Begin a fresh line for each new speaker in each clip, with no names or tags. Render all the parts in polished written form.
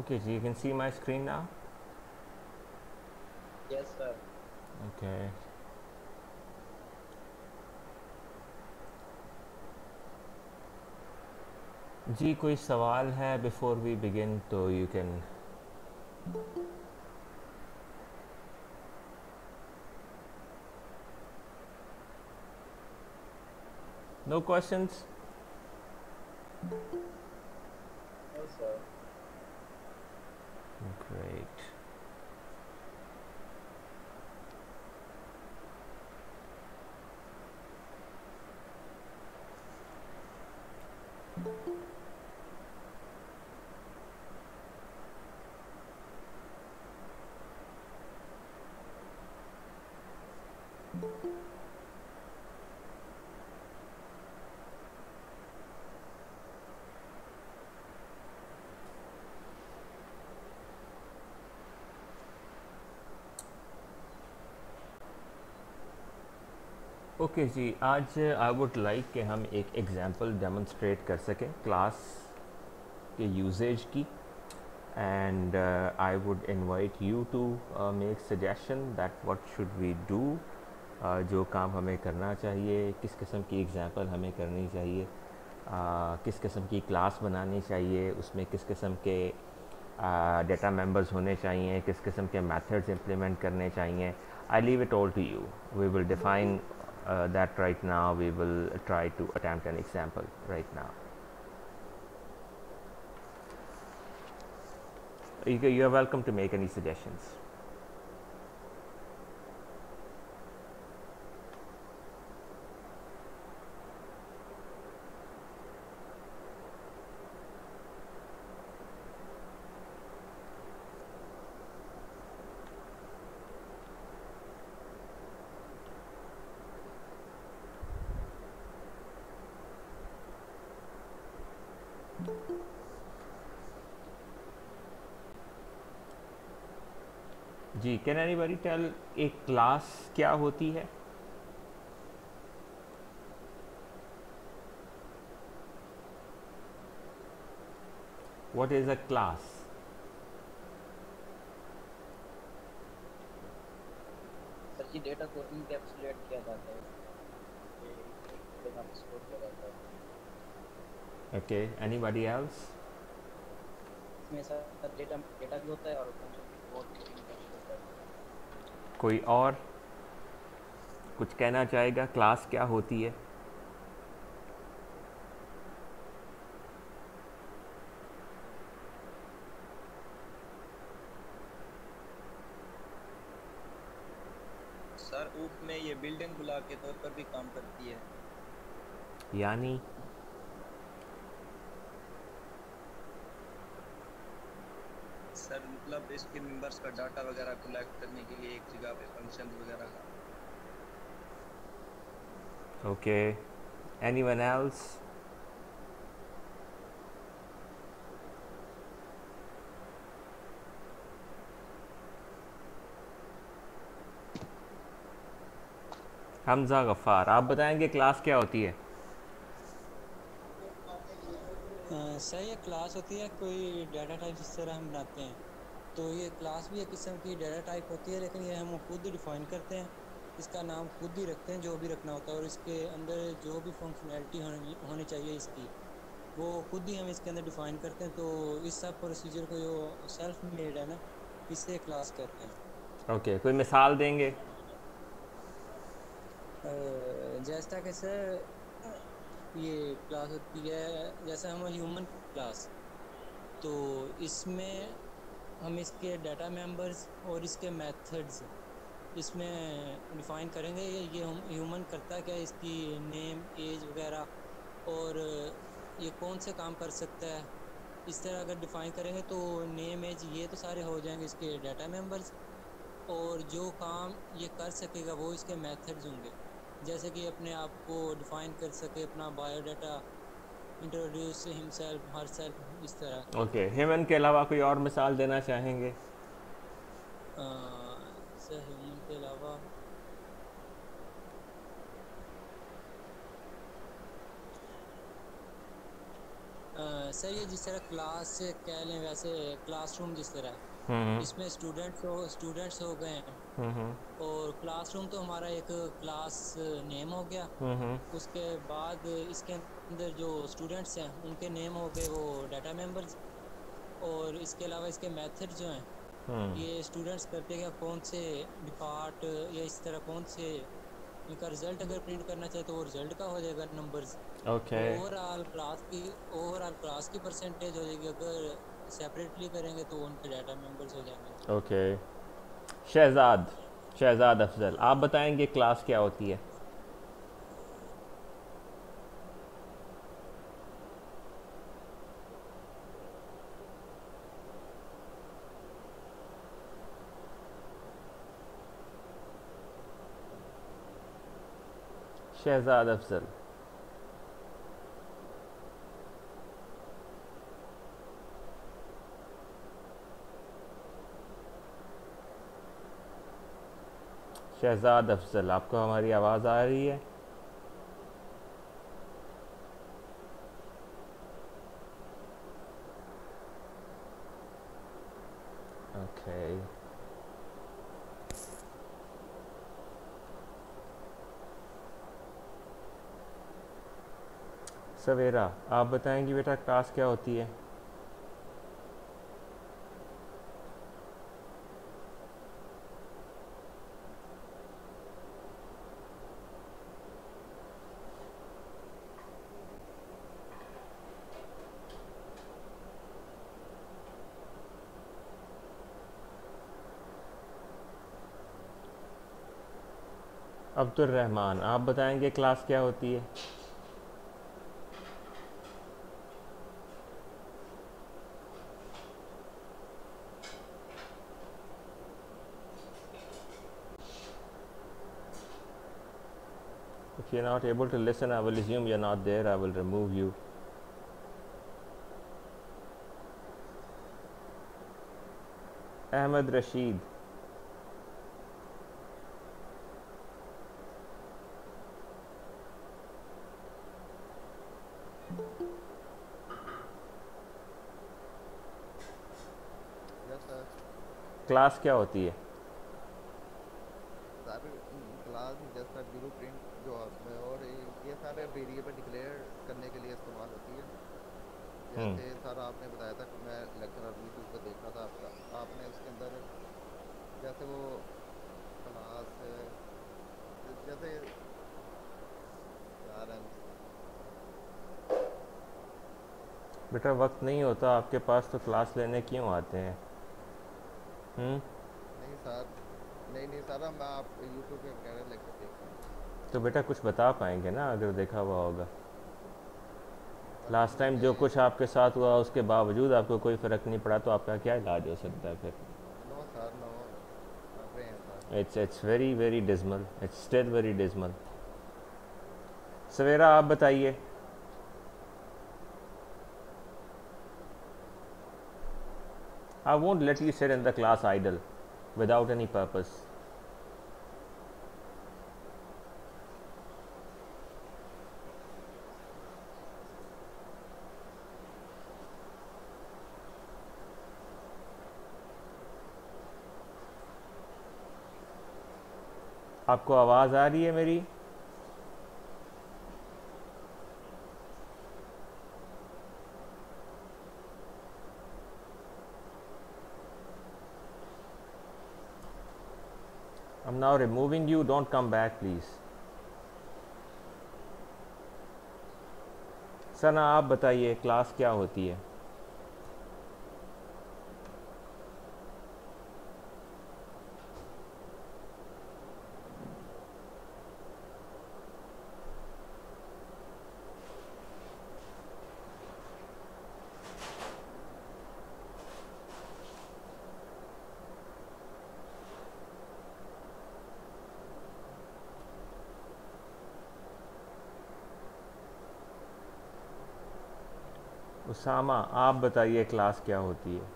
Okay, so you can see my screen now?
Yes, sir.
Okay. जी कोई सवाल है before we begin तो you can. No questions.
No, sir.
Great. Okay जी, आज I would like कि हम एक एग्जांपल डेमोन्स्ट्रेट कर सकें क्लास के यूजेज की. And I would invite you to make suggestion that what should we do. जो काम हमें करना चाहिए, किस किस्म की एग्जांपल हमें करनी चाहिए, किस किस्म की क्लास बनानी चाहिए, उसमें किस किस्म के डेटा मेंबर्स होने चाहिए, किस किस्म के मेथड्स इम्प्लीमेंट करने चाहिए. I leave it all to you. We will define that right now. We will try to attempt an example right now. You are welcome to make any suggestions. जी, can anybody tell एक class क्या होती है? What is a class?
Sir जी data को encapsulate किया जाता है, ये एक जगह पे स्टोर किया जाता है।
Okay, anybody else?
इसमें सर डेटा डेटा भी होता है और फंक्शन भी कोड भी इनकैप्सुलेट करता है।
कोई और कुछ कहना चाहेगा क्लास क्या होती है?
सर ऊप में ये बिल्डिंग ब्लॉक के तौर पर भी काम करती है।
यानी
सर मतलब इसके मेंबर्स का डाटा वगैरह कलेक्ट करने के लिए एक जगह पे फंक्शन वगैरह का।
Okay, anyone else? Hamza Ghaffar, आप बताएंगे क्लास क्या होती है?
सर ये क्लास होती है कोई डाटा टाइप जिस तरह हम बनाते हैं, तो ये क्लास भी एक किस्म की डाटा टाइप होती है, लेकिन ये हम खुद डिफाइन करते हैं, इसका नाम खुद ही रखते हैं जो भी रखना होता है, और इसके अंदर जो भी फंक्शनैलिटी होनी चाहिए इसकी वो खुद ही हम इसके अंदर डिफाइन करते हैं। तो इस सब प्रोसीजर को जो सेल्फ मेड है ना, इसे क्लास कहते हैं।
ओके, कोई मिसाल देंगे?
जैसा कि सर ये क्लास होती है जैसे हम ह्यूमन क्लास, तो इसमें हम इसके डाटा मेंबर्स और इसके मेथड्स इसमें डिफाइन करेंगे। ये हम ह्यूमन करता है क्या, इसकी नेम एज वगैरह, और ये कौन से काम कर सकता है, इस तरह अगर डिफाइन करेंगे तो नेम एज ये तो सारे हो जाएंगे इसके डाटा मेंबर्स, और जो काम ये कर सकेगा वो इसके मेथड्स होंगे, जैसे कि अपने आप को डिफाइन कर सके, अपना biodata, introduce himself her self, इस तरह।
ओके, ह्यूमन के अलावा कोई और मिसाल देना चाहेंगे?
सर ह्यूमन के अलावा सर ये जिस तरह क्लास कह लें, वैसे क्लासरूम जिस तरह है,
हम्म
इसमें स्टूडेंट्स हो गए हैं,
हम्म
और क्लासरूम तो हमारा एक क्लास नेम हो गया।
हम्म
उसके बाद इसके अंदर जो स्टूडेंट्स हैं उनके नेम हो गए वो डाटा मेंबर्स। और इसके अलावा इसके मेथड जो हैं,
हम्म
ये स्टूडेंट्स करते क्या, कौन से डिपार्ट या इस तरह कौन से इनका रिजल्ट अगर प्रिंट करना चाहे तो वो रिजल्ट का हो जाएगा नंबर्स।
ओके
ओवरऑल क्लास की परसेंटेज हो जाएगी। अगर सेपरेटली करेंगे तो उनके डाटा मेंबर्स हो जाएंगे।
ओके। शहजाद शहजाद अफजल, आप बताएंगे क्लास क्या होती है? शहजाद अफजल। शहजाद अफजल, आपको हमारी आवाज़ आ रही है? ओके। सवेरा, आप बताएंगी बेटा क्लास क्या होती है? अब्दुल रहमान, आप बताएंगे क्लास क्या होती है? If you're not able to listen, I will assume you're not there. I will remove you. Ahmed Rashid.
Yes sir.
Class क्या होती है?
सर क्लास जैसा ब्लू प्रिंट जो और ये सारे वेरिएबल डिक्लेयर करने के लिए इस्तेमाल होती है।
हम्म
जैसे सर आपने बताया था कि मैं लेक्चर अभी यूट्यूब पर देख रहा था आपका, आपने उसके अंदर जैसे वो क्लास जैसे यार
बेटा वक्त नहीं होता आपके पास तो क्लास लेने क्यों आते हैं? हम्म
नहीं सर, नहीं नहीं सर, मैं आप यूट्यूब पे वगैरह लेक्चर देख रहा हूँ।
तो बेटा कुछ बता पाएंगे ना अगर देखा हुआ होगा?
सर
लास्ट टाइम
मुझे
जो कुछ आपके साथ हुआ उसके बावजूद आपको कोई फ़र्क नहीं पड़ा तो आपका क्या इलाज हो सकता है फिर?
नो सर नो, कर रहे हैं sir.
It's very very dismal, it's still very dismal. Savera, आप बताइए। I won't let you sit in the class idle without any purpose. आपको आवाज़ आ रही है मेरी? I'm now removing you. Don't come back, please. सना, आप बताइए क्लास क्या होती है? उसामा, आप बताइए क्लास क्या होती है?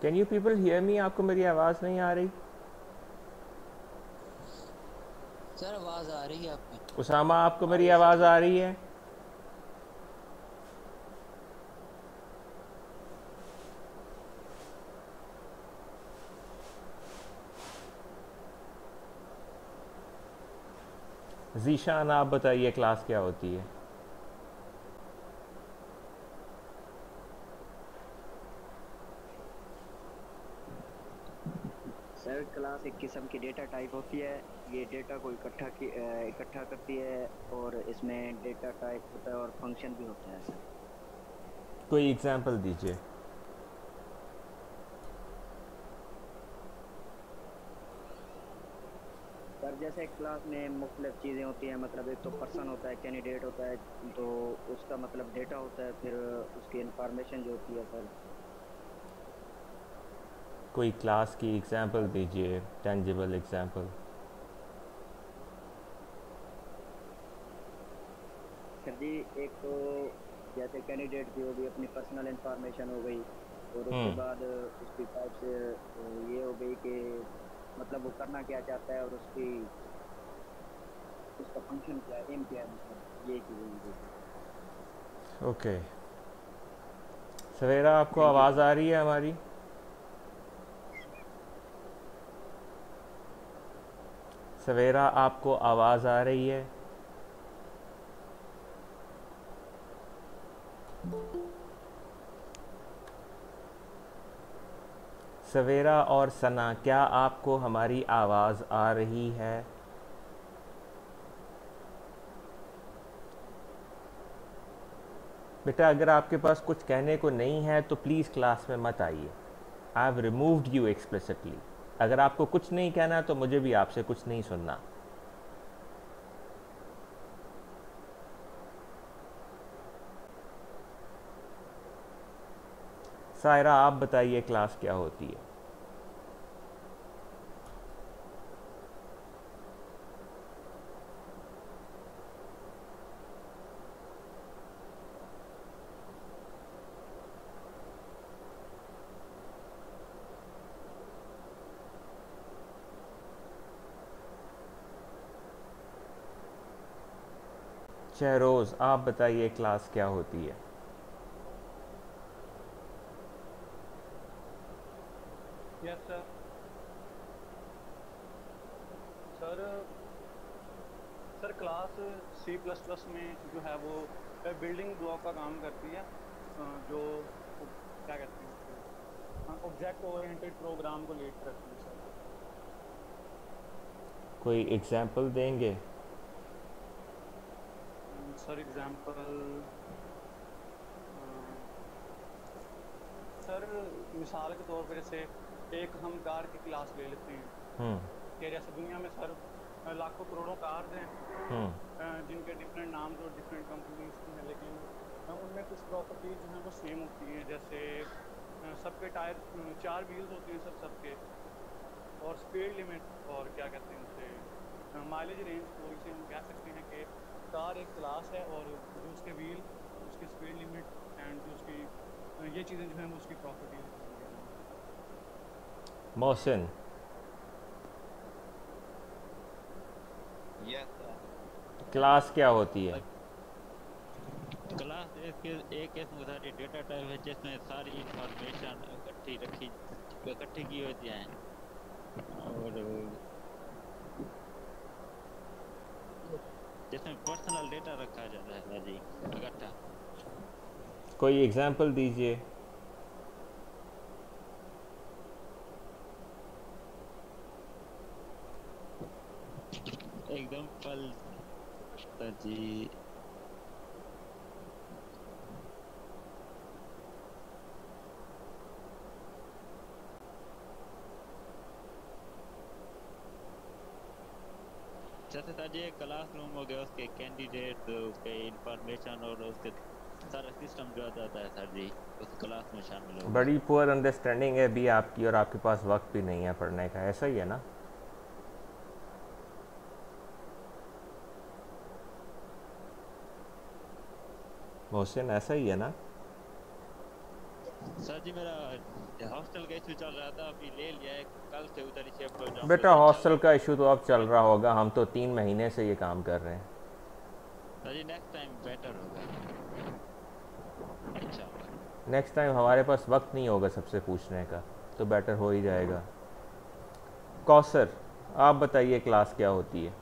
Can you people hear me? आपको मेरी आवाज़ नहीं आ रही?
सर आवाज़ आ रही है आपकी?
उसामा, आपको
आ
मेरी
रही है सर
आवाज़
जी।
आ रही है? जीशान, आप बताइए क्लास क्या होती है?
सर क्लास एक किस्म की डेटा टाइप होती है। ये डेटा को इकट्ठा करती है और इसमें डेटा टाइप होता है और फंक्शन भी होता है सर।
कोई एग्जांपल दीजिए।
सर जैसे क्लास में मुख्तलिफ चीज़ें होती हैं, मतलब एक तो पर्सन होता है, कैंडिडेट होता है, तो उसका मतलब डेटा होता है, फिर उसकी इंफॉर्मेशन जो होती है सर।
कोई क्लास की एग्जांपल दीजिए, टेंजिबल एग्जांपल।
सर जी एक तो जैसे कैंडिडेट की हो गई अपनी पर्सनल इंफॉर्मेशन हो गई, और उसके
हम्म।
बाद उसकी टाइप से ये हो गई कि मतलब वो करना क्या चाहता है और उसका फंक्शन क्या है, एम क्या है, मतलब ये चीज़ें हो गई।
ओके। सवेरा, आपको
थैंक यू
आवाज़
सर।
आ रही है हमारी? सवेरा, आपको आवाज़ आ रही है? सवेरा और सना, क्या आपको हमारी आवाज़ आ रही है? बेटा, अगर आपके पास कुछ कहने को नहीं है तो प्लीज़ क्लास में मत आइए। I have removed you explicitly. अगर आपको कुछ नहीं कहना तो मुझे भी आपसे कुछ नहीं सुनना। सायरा, आप बताइए क्लास क्या होती है? शहरोज़, आप बताइए क्लास क्या होती है?
Yes sir. Sir sir class C plus plus में जो है वो बिल्डिंग ब्लॉक का काम करती है, जो क्या कहते हैं उसको, ऑब्जेक्ट ओरिएंटेड प्रोग्राम को लीड करती है सर।
कोई एग्जाम्पल देंगे?
सर एग्जांपल, सर मिसाल के तौर पर जैसे एक हम कार की क्लास ले लेते हैं
हम्म।
कि जैसे दुनिया में सर लाखों करोड़ों कार्स हैं,
हम्म।
जिनके डिफरेंट नाम्स और डिफरेंट कंपनीज की हैं, लेकिन उनमें कुछ प्रॉपर्टीज जो हैं वो सेम होती हैं। जैसे सबके टायर 4 व्हील्स होते हैं सर सबके, और स्पीड लिमिट और क्या कहते हैं उसे माइलेज रेंज को इसे हम कह सकते हैं कि कार एक क्लास है, और जो उसके व्हील, उसकी स्पीड लिमिट एंड जो उसकी ये चीज़ें जो हैं वो उसकी प्रॉपर्टीज होती हैं।
Mohsin,
yes sir.
क्लास क्या होती है?
क्लास एक किस्म सारी डेटा टाइप है जिसमें सारी इंफॉर्मेशन इकट्ठी की होती है, और जिसमें पर्सनल डेटा रखा जाता है सर जी इकट्ठा।
कोई एग्जाम्पल दीजिए।
एग्जाम्पल सर जी, जैसे सर जी क्लासरूम हो गया, उसके कैंडिडेट, उसके इंफॉर्मेशन और उसके सारा सिस्टम जो आता है सर जी उस क्लास में शामिल हो गया।
बड़ी पुअर अंडरस्टैंडिंग है भी आपकी, और आपके पास वक्त भी नहीं है पढ़ने का, ऐसा ही है ना? मोहसिन, ऐसा ही है ना?
सर जी मेरा हॉस्टल का इशू चल रहा था, अभी ले लिया है, कल से उधर ही शिफ्ट हो जाऊंगा
बेटा
तो
हॉस्टल
इंशाल्लाह।
का इशू तो अब चल रहा होगा, हम तो 3 महीने से ये काम कर रहे हैं।
सर जी नेक्स्ट टाइम बेटर होगा इंशाल्लाह।
नेक्स्ट टाइम हमारे पास वक्त नहीं होगा सबसे पूछने का, तो बेटर हो ही जाएगा। कौसर, आप बताइए क्लास क्या होती है?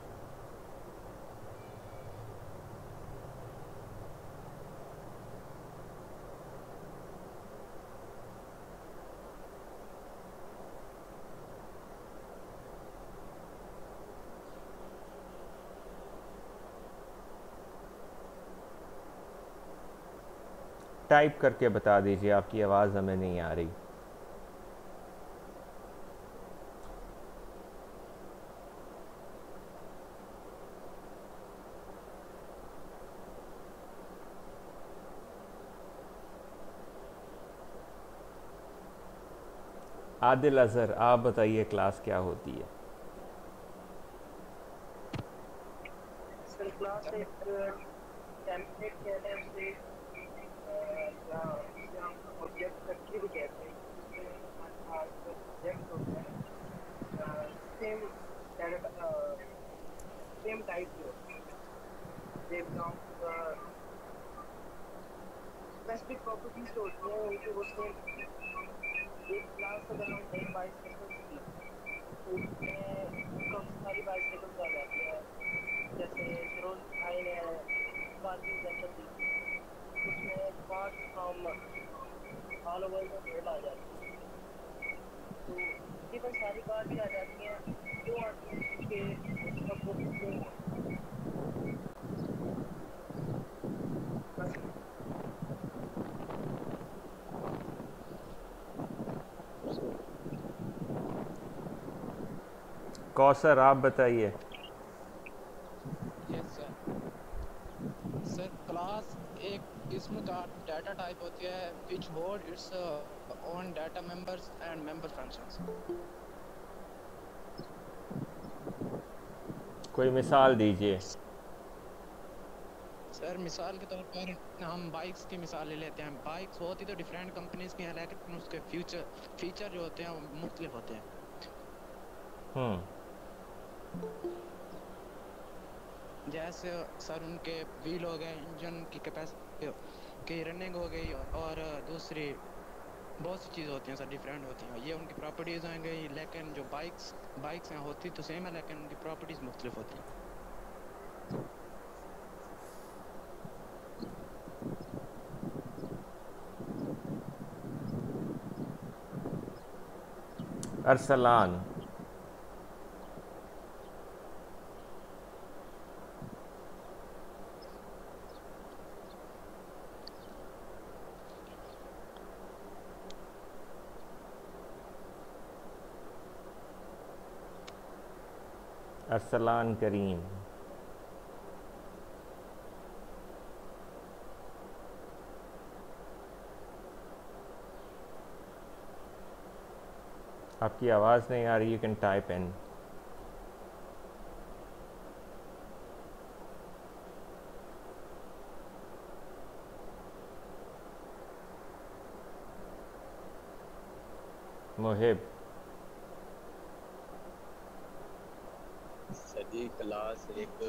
टाइप करके बता दीजिए, आपकी आवाज़ हमें नहीं आ रही। आदिल अज़हर, आप बताइए क्लास क्या होती है?
सर क्लास एक टेम्पलेट कहते हैं उसे, या जिसे हम ऑब्जेक्ट फैक्ट्री भी कहते हैं। जिसमें हमारे पास ऑब्जेक्ट होते हैं सेम सेम टाइप के होते हैं। They belong to specific properties जो होती हैं उनकी वो सेम होती है। एक क्लास अगर हम एक बाइसाइकिल्स की, तो उसमें काफ़ी सारी बाइसाइकिल्स आ जाती हैं। जैसे फिरोज भाई ने कार की एग्जाम्पल दी थी, उसमें part from all over the world आ जाती है। तो तकरीबन सारी कार भी आ जाती हैं। क्यों आती हैं? क्योंकि सब वो सेम होती हैं। बस
कौसर, आप बताइए।
Yes sir. सर क्लास एक किस्म का डाटा टाइप होती है which hold its own data members and member functions.
कोई मिसाल दीजिए।
सर मिसाल के तौर पर हम बाइक्स की मिसाल ले लेते हैं। बाइक्स होती तो डिफरेंट कंपनीज की हैं, लेकिन उसके फीचर जो होते हैं वो मुख्तलिफ होते हैं।
हम्म,
जैसे सर उनके व्हील हो गए, इंजन की कैपेसिटी की रनिंग हो गई, और दूसरी बहुत सी चीज़ होती हैं सर, डिफरेंट होती हैं। ये उनकी प्रॉपर्टीज़ हो गई, लेकिन जो बाइक्स हैं होती तो सेम है, लेकिन उनकी प्रॉपर्टीज़ मुख्तलिफ होती हैं।
अरसलान। अरसलान करीम। आपकी आवाज़ नहीं आ रही, you can type in. Muhib.
Sir जी क्लास एक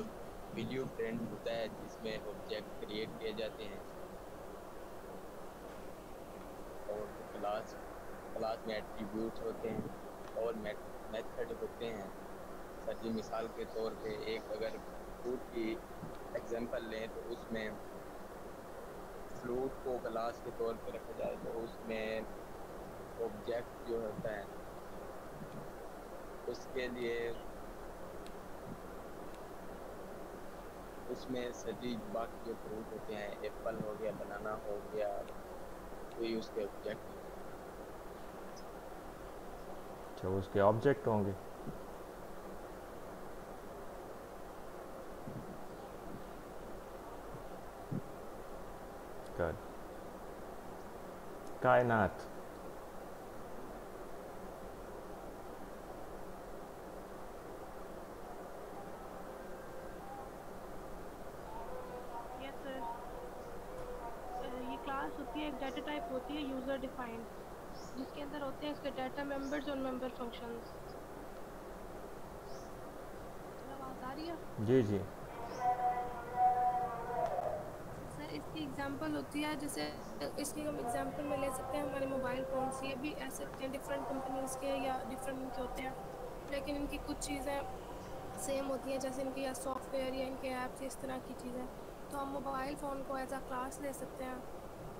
वीडियो फ्रेंड होता है जिसमें ऑब्जेक्ट क्रिएट किए जाते हैं, और क्लास क्लास में एट्रीब्यूट्स होते हैं और मेथड होते हैं। सर जी मिसाल के तौर पे एक अगर फ्लूट की एग्जांपल लें तो उसमें फ्लूट को क्लास के तौर पे रखा जाए तो उसमें ऑब्जेक्ट जो होता है उसके लिए उसमें सजी बाकी जो फ्रूट होते हैं, एप्पल हो गया, बनाना हो गया, कोई उसके ऑब्जेक्ट।
अच्छा, उसके ऑब्जेक्ट होंगे। गुड। कायनात।
यस सर, ये क्लास होती है एक डाटा टाइप होती है यूज़र डिफाइंड, जिसके अंदर होते हैं इसके डाटा मेंबर्स और मेंबर फंक्शंस। आवाज़ आ रही है?
जी जी।
सर इसकी एग्जांपल होती है, जैसे इसकी हम एग्जांपल में ले सकते हैं हमारे मोबाइल फ़ोन्स, ये भी ऐसे होते हैं डिफरेंट कंपनीज़ के या डिफरेंट इनके होते हैं, लेकिन इनकी कुछ चीज़ें सेम होती हैं, जैसे इनके या सॉफ्टवेयर या इनके ऐप्स इस तरह की चीज़ें। तो हम मोबाइल फ़ोन को एज अ क्लास ले सकते हैं,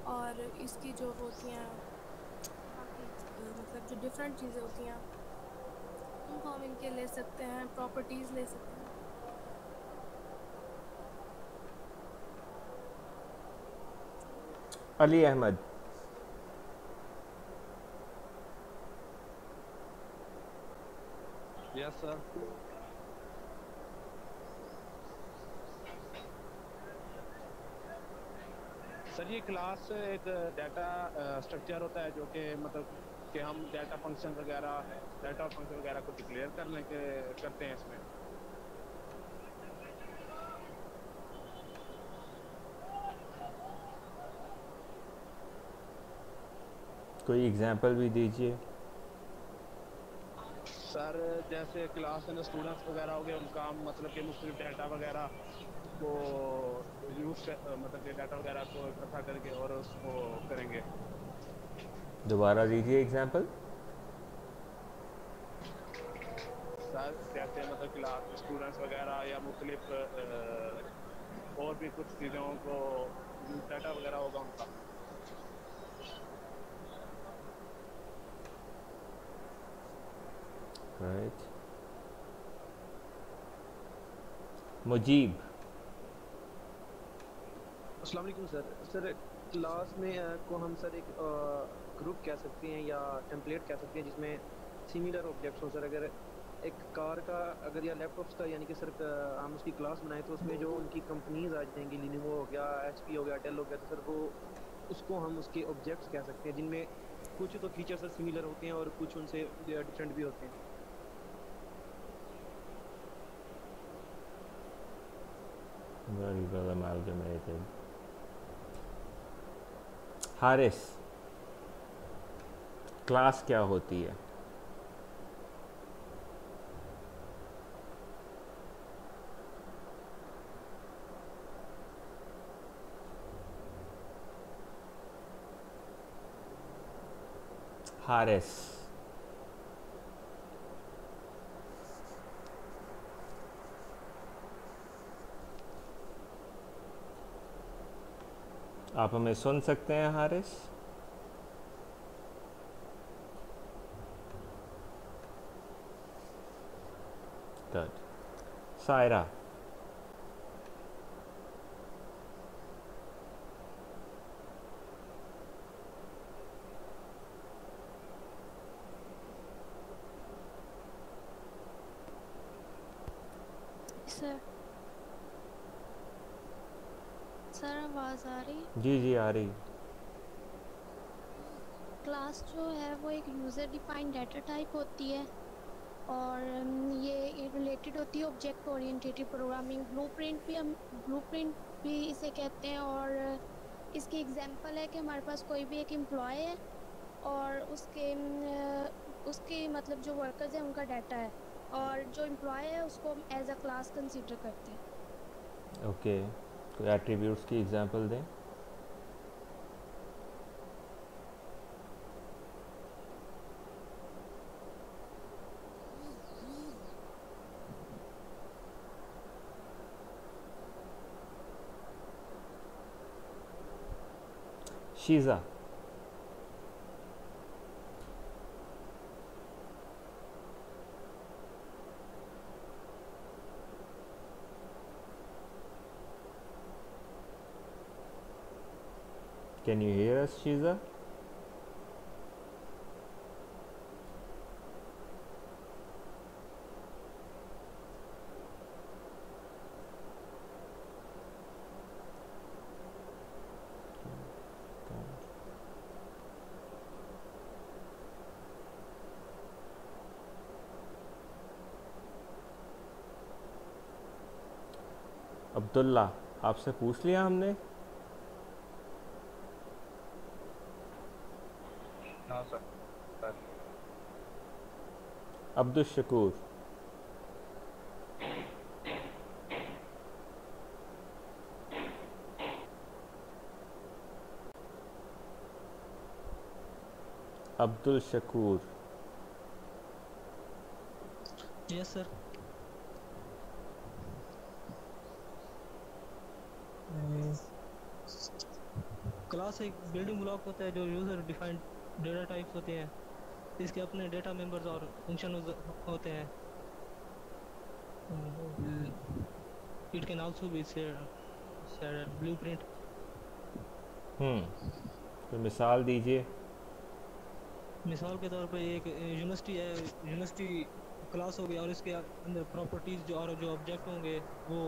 और इसकी जो होती हैं बाकी मतलब जो डिफरेंट चीज़ें होती हैं उनको हम इनके ले सकते हैं, प्रॉपर्टीज़ ले सकते हैं।
Ali Ahmad.
Yes sir. Sir ये क्लास एक डाटा स्ट्रक्चर होता है जो कि मतलब कि हम डाटा फंक्शन वगैरह को डिक्लेयर करने के करते हैं इसमें।
कोई एग्जांपल भी दीजिए।
सर जैसे क्लास में स्टूडेंट्स वगैरह हो गए, उनका हम मतलब कि मुख्तलिफ डाटा वगैरह को मतलब कि डाटा वगैरह को इकट्ठा करके और उसको करेंगे।
दोबारा दीजिए एग्जांपल।
सर जैसे मतलब क्लास स्टूडेंट्स वगैरह या मुख्तलिफ और भी कुछ चीज़ों को डाटा वगैरह होगा उनका।
राइट। मुजीब।
अस्सलाम वालेकुम सर। सर क्लास में को हम सर एक ग्रुप कह सकते हैं या टेम्पलेट कह सकते हैं जिसमें सिमिलर ऑब्जेक्ट्स हो। सर अगर एक कार का अगर या लैपटॉप्स का यानी कि सर हम उसकी क्लास बनाए तो उसमें जो उनकी कंपनीज आ जाएंगी, लिनोवो हो गया, एचपी हो गया, डेल हो गया, तो सर वो उसको हम उसके ऑब्जेक्ट्स कह सकते हैं जिनमें कुछ तो फीचर्स सर सिमिलर होते हैं और कुछ उनसे डिफरेंट भी होते हैं।
Very well amalgamated. Haris, class क्या होती है? हारिस। आप हमें सुन सकते हैं हारिस? गुड। सायरा।
सर आवाज़ आ रही?
जी जी आ रही।
क्लास जो है वो एक यूज़र डिफाइंड डाटा टाइप होती है, और ये रिलेटेड होती है ऑब्जेक्ट ओरिएंटेड प्रोग्रामिंग। ब्लूप्रिंट भी इसे कहते हैं, और इसकी एग्जांपल है कि हमारे पास कोई भी एक एम्प्लॉय है और उसके मतलब जो वर्कर्स हैं उनका डाटा है, और जो एम्प्लॉय है उसको हम एज अ क्लास कंसीडर करते हैं।
ओके, कोई एट्रीब्यूट्स की एग्जांपल दें। Sheeza. Can you hear us, Shiza? Abdullah, आपसे पूछ लिया हमने। Abdul Shakoor. Abdul Shakoor.
Yes sir. Class एक बिल्डिंग ब्लॉक होता है जो यूजर डिफाइंड डेटा टाइप्स होते हैं, इसके अपने डेटा मेंबर्स और फंक्शन होते हैं। It can also be shared blueprint.
तो मिसाल दीजिए।
मिसाल के तौर पे एक यूनिवर्सिटी है, यूनिवर्सिटी क्लास होगी और इसके अंदर प्रॉपर्टीज जो और जो ऑब्जेक्ट होंगे वो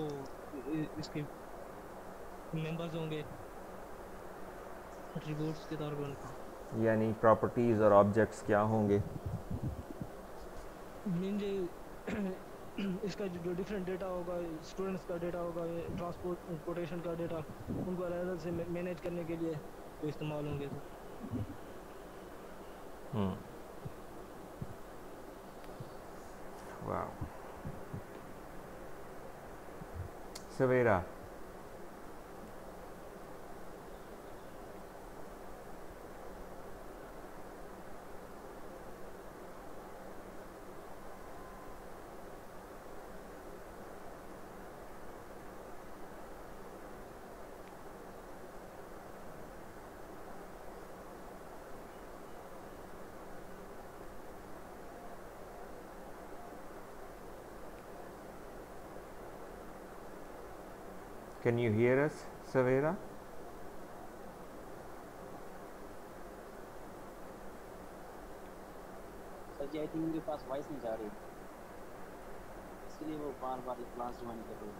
इसके मेंबर्स होंगे एट्रीब्यूट्स के तौर पे उनका।
यानी प्रॉपर्टीज़ और ऑब्जेक्ट्स क्या होंगे?
मीन इसका जो डिफरेंट डेटा होगा, स्टूडेंट्स का डेटा होगा, ट्रांसपोर्टेशन का डेटा, उनको अलग से मैनेज करने के लिए तो इस्तेमाल होंगे।
वाह। Savera. Can you hear us, Savera?
Sir ji I think उनके पास वॉइस नहीं जा रही, इसलिए वो बार बार क्लास ज्वाइन कर रहे हैं।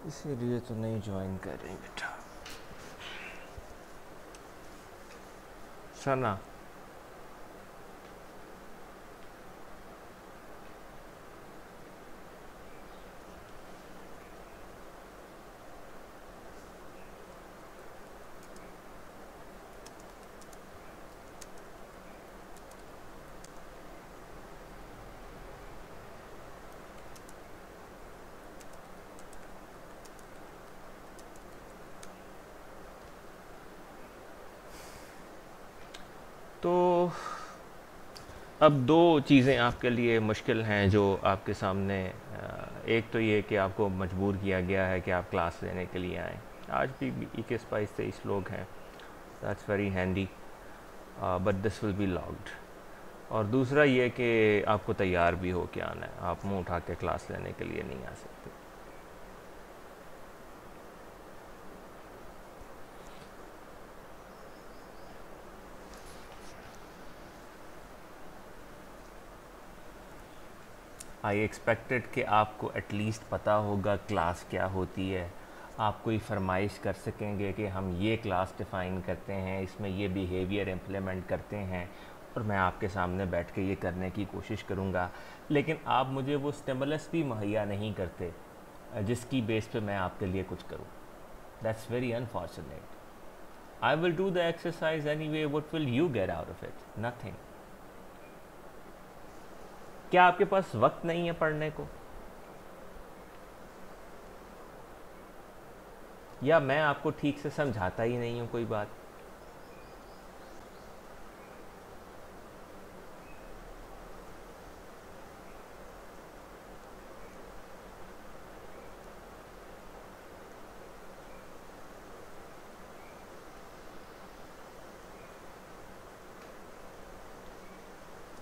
इसीलिए तो नहीं ज्वाइन कर रही बेटा। सना। तो अब दो चीज़ें आपके लिए मुश्किल हैं जो आपके सामने। एक तो ये कि आपको मजबूर किया गया है कि आप क्लास लेने के लिए आएँ। आज भी 21-22-23 लोग हैं, that's very handy, but this will be logged. और दूसरा ये कि आपको तैयार भी हो के आना है, आप मुँह उठा के क्लास लेने के लिए नहीं आ सकते। आई एक्सपेक्टेड कि आपको एटलीस्ट पता होगा क्लास क्या होती है, आप कोई फरमाइश कर सकेंगे कि हम ये क्लास डिफ़ाइन करते हैं, इसमें ये बिहेवियर इम्प्लीमेंट करते हैं और मैं आपके सामने बैठ के ये करने की कोशिश करूँगा। लेकिन आप मुझे वो स्टिमुलस भी मुहैया नहीं करते जिसकी बेस पे मैं आपके लिए कुछ करूँ। That's very unfortunate. I will do the exercise any way, what will you get out of it? Nothing. क्या आपके पास वक्त नहीं है पढ़ने को, या मैं आपको ठीक से समझाता ही नहीं हूं कोई बात?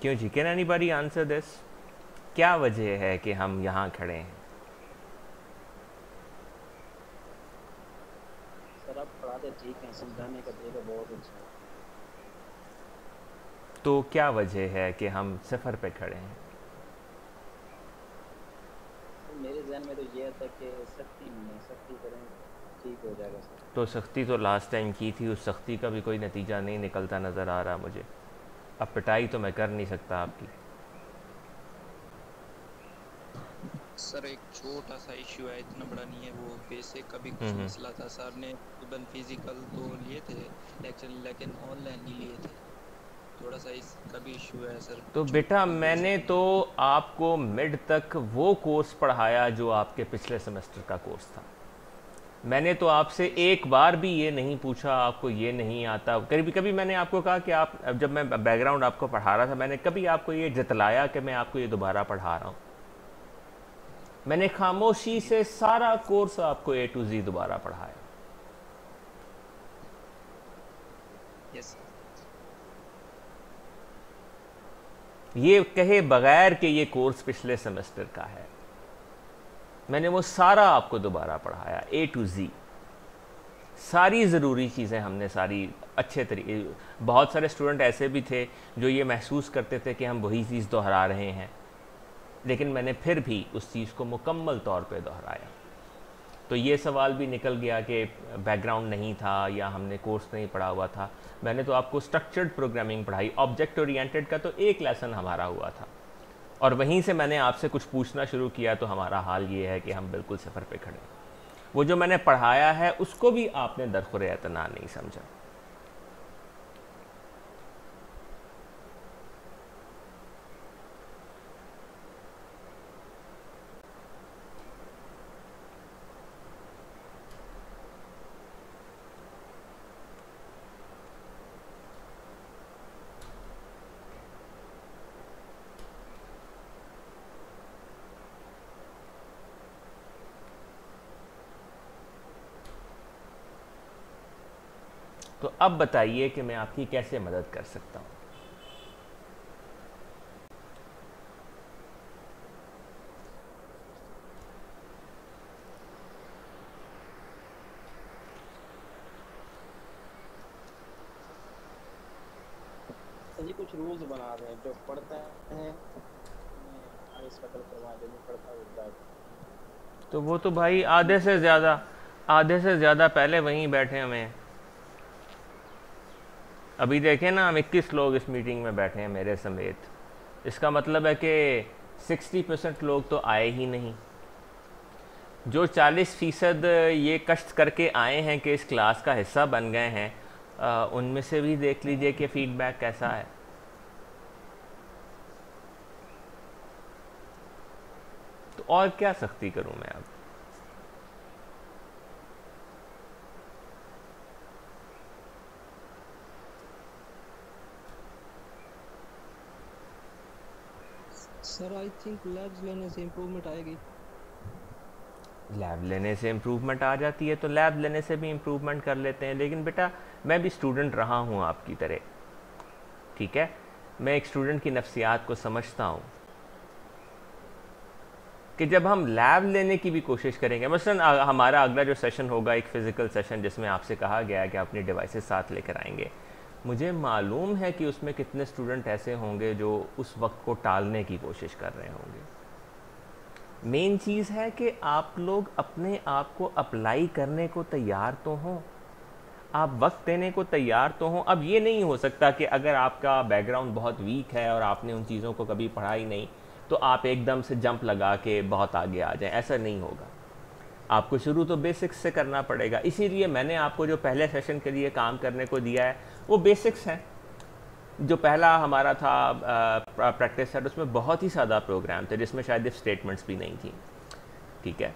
क्यों जी? Can anybody answer this? क्या वजह है कि हम यहाँ खड़े हैं?
सर आप पढ़ाते ठीक हैं, समझाने का तरीका बहुत अच्छा है।
तो क्या वजह है कि हम सिफर पे खड़े हैं?
तो मेरे जहन में तो ये था कि सख्ती नहीं, सख्ती करें ठीक हो जाएगा सर।
तो सख्ती तो लास्ट टाइम की थी, उस सख्ती का भी कोई नतीजा नहीं निकलता नज़र आ रहा मुझे। अब पिटाई तो मैं कर नहीं सकता आपकी।
सर एक छोटा सा इश्यू है, इतना बड़ा नहीं है, वो बेसिक का भी कुछ मसला था। सर ने इवन फिजिकल तो लिए थे लेक्चर, लेकिन ऑनलाइन नहीं लिए थे, थोड़ा सा इसका भी इश्यू है सर।
तो बेटा मैंने तो आपको मिड तक वो कोर्स पढ़ाया जो आपके पिछले सेमेस्टर का कोर्स था। मैंने तो आपसे एक बार भी ये नहीं पूछा आपको ये नहीं आता। कभी कभी मैंने आपको कहा कि आप, जब मैं बैकग्राउंड आपको पढ़ा रहा था, मैंने कभी आपको ये जतलाया कि मैं आपको ये दोबारा पढ़ा रहा हूँ? मैंने खामोशी से सारा कोर्स आपको A to Z दोबारा पढ़ाया।
यस
ये कहे बगैर कि ये कोर्स पिछले सेमेस्टर का है, मैंने वो सारा आपको दोबारा पढ़ाया A to Z। सारी ज़रूरी चीज़ें हमने सारी अच्छे तरीके, बहुत सारे स्टूडेंट ऐसे भी थे जो ये महसूस करते थे कि हम वही चीज़ दोहरा रहे हैं, लेकिन मैंने फिर भी उस चीज़ को मुकम्मल तौर पे दोहराया। तो ये सवाल भी निकल गया कि बैकग्राउंड नहीं था या हमने कोर्स नहीं पढ़ा हुआ था। मैंने तो आपको स्ट्रक्चर्ड प्रोग्रामिंग पढ़ाई, ऑब्जेक्ट ओरिएंटेड का तो एक लेसन हमारा हुआ था, और वहीं से मैंने आपसे कुछ पूछना शुरू किया, तो हमारा हाल ये है कि हम बिल्कुल सफ़र पे खड़े। वो जो मैंने पढ़ाया है उसको भी आपने दरखुर एतना नहीं समझा। तो अब बताइए कि मैं आपकी कैसे मदद कर सकता हूँ।
जी कुछ रूल्स बना रहे हैं, जो पढ़ता है आगे शक्ल करवा देनी पड़ता होता है।
तो वो तो भाई आधे से ज़्यादा पहले वहीं बैठे हुए हैं। अभी देखें ना, हम 21 लोग इस मीटिंग में बैठे हैं मेरे समेत। इसका मतलब है कि 60% लोग तो आए ही नहीं। जो 40% ये कष्ट करके आए हैं कि इस क्लास का हिस्सा बन गए हैं, उनमें से भी देख लीजिए कि फीडबैक कैसा है। तो और क्या सख्ती करूं मैं अब?
सर आई थिंक लैब्स लेने से इम्प्रूवमेंट आएगी।
लैब लेने से इम्प्रूवमेंट आ जाती है तो लैब लेने से भी इम्प्रूवमेंट कर लेते हैं। लेकिन बेटा मैं भी स्टूडेंट रहा हूँ आपकी तरह, ठीक है? मैं एक स्टूडेंट की नफ्सियात को समझता हूँ कि जब हम लैब लेने की भी कोशिश करेंगे, मसलन हमारा अगला जो सेशन होगा एक फ़िज़िकल सेशन जिसमें आपसे कहा गया है कि अपनी डिवाइसेस साथ लेकर आएंगे, मुझे मालूम है कि उसमें कितने स्टूडेंट ऐसे होंगे जो उस वक्त को टालने की कोशिश कर रहे होंगे। मेन चीज़ है कि आप लोग अपने आप को अप्लाई करने को तैयार तो हों, आप वक्त देने को तैयार तो हों। अब ये नहीं हो सकता कि अगर आपका बैकग्राउंड बहुत वीक है और आपने उन चीज़ों को कभी पढ़ा ही नहीं तो आप एकदम से जंप लगा के बहुत आगे आ जाएं। ऐसा नहीं होगा। आपको शुरू तो बेसिक्स से करना पड़ेगा। इसीलिए मैंने आपको जो पहले सेशन के लिए काम करने को दिया है वो बेसिक्स हैं। जो पहला हमारा था प्रैक्टिस सेट, उसमें बहुत ही सादा प्रोग्राम थे जिसमें शायद इफ स्टेटमेंट्स भी नहीं थी, ठीक है?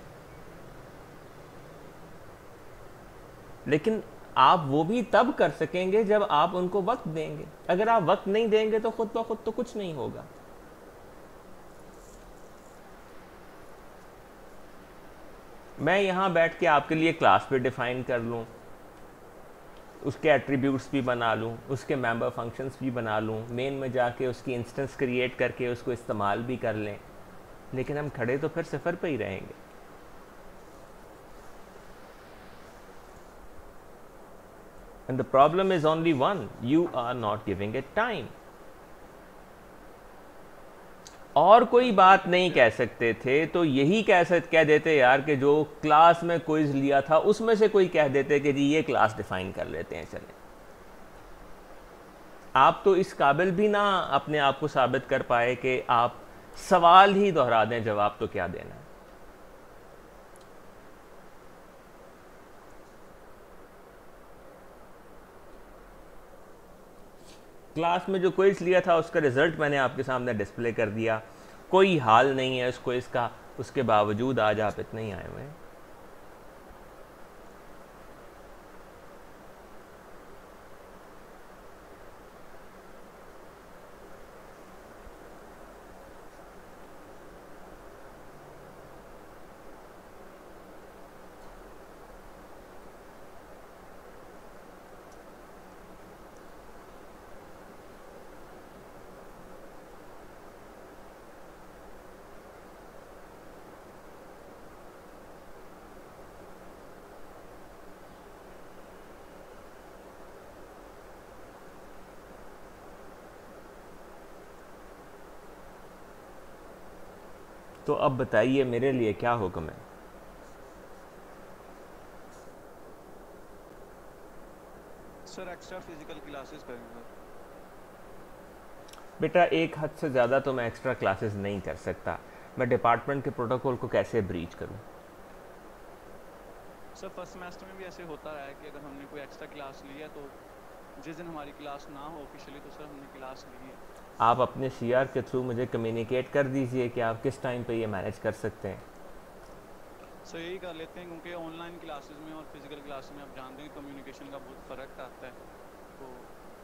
लेकिन आप वो भी तब कर सकेंगे जब आप उनको वक्त देंगे। अगर आप वक्त नहीं देंगे तो खुद ब खुद तो कुछ नहीं होगा। मैं यहाँ बैठ के आपके लिए क्लास भी डिफाइन कर लूँ, उसके एट्रीब्यूट्स भी बना लूँ, उसके मेंबर फंक्शंस भी बना लूँ, मेन में जाके उसकी इंस्टेंस क्रिएट करके उसको इस्तेमाल भी कर लें, लेकिन हम खड़े तो फिर सिफर पे ही रहेंगे। And the problem is only one, you are not giving it time. और कोई बात नहीं कह सकते थे तो यही कह देते यार कि जो क्लास में क्विज लिया था उसमें से कोई कह देते कि जी ये क्लास डिफाइन कर लेते हैं, चलें। आप तो इस काबिल भी ना अपने आप को साबित कर पाए कि आप सवाल ही दोहरा दें, जवाब तो क्या देना है। क्लास में जो क्विज लिया था उसका रिज़ल्ट मैंने आपके सामने डिस्प्ले कर दिया, कोई हाल नहीं है उस क्विज का, उसके बावजूद आज आप इतने ही आए हुए हैं। तो अब बताइए मेरे लिए क्या हुक्म है?
सर एक्स्ट्रा फिजिकल क्लासेस करेंगे।
बेटा एक हद से ज़्यादा तो मैं एक्स्ट्रा क्लासेस नहीं कर सकता, मैं डिपार्टमेंट के प्रोटोकॉल को कैसे ब्रीच करूं?
सर फर्स्ट सेमेस्टर में भी ऐसे होता रहा है कि अगर हमने कोई एक्स्ट्रा क्लास ली है तो जिस दिन हमारी क्लास ना हो ऑफिशियली तो सर हमने क्लास ली है।
आप अपने सीआर के थ्रू मुझे कम्युनिकेट कर दीजिए कि आप किस टाइम पे ये मैनेज कर सकते हैं।
सर यही कर लेते हैं क्योंकि ऑनलाइन क्लासेस में और फिजिकल क्लासेस में आप जानते हैं कम्युनिकेशन का बहुत फ़र्क आता है। तो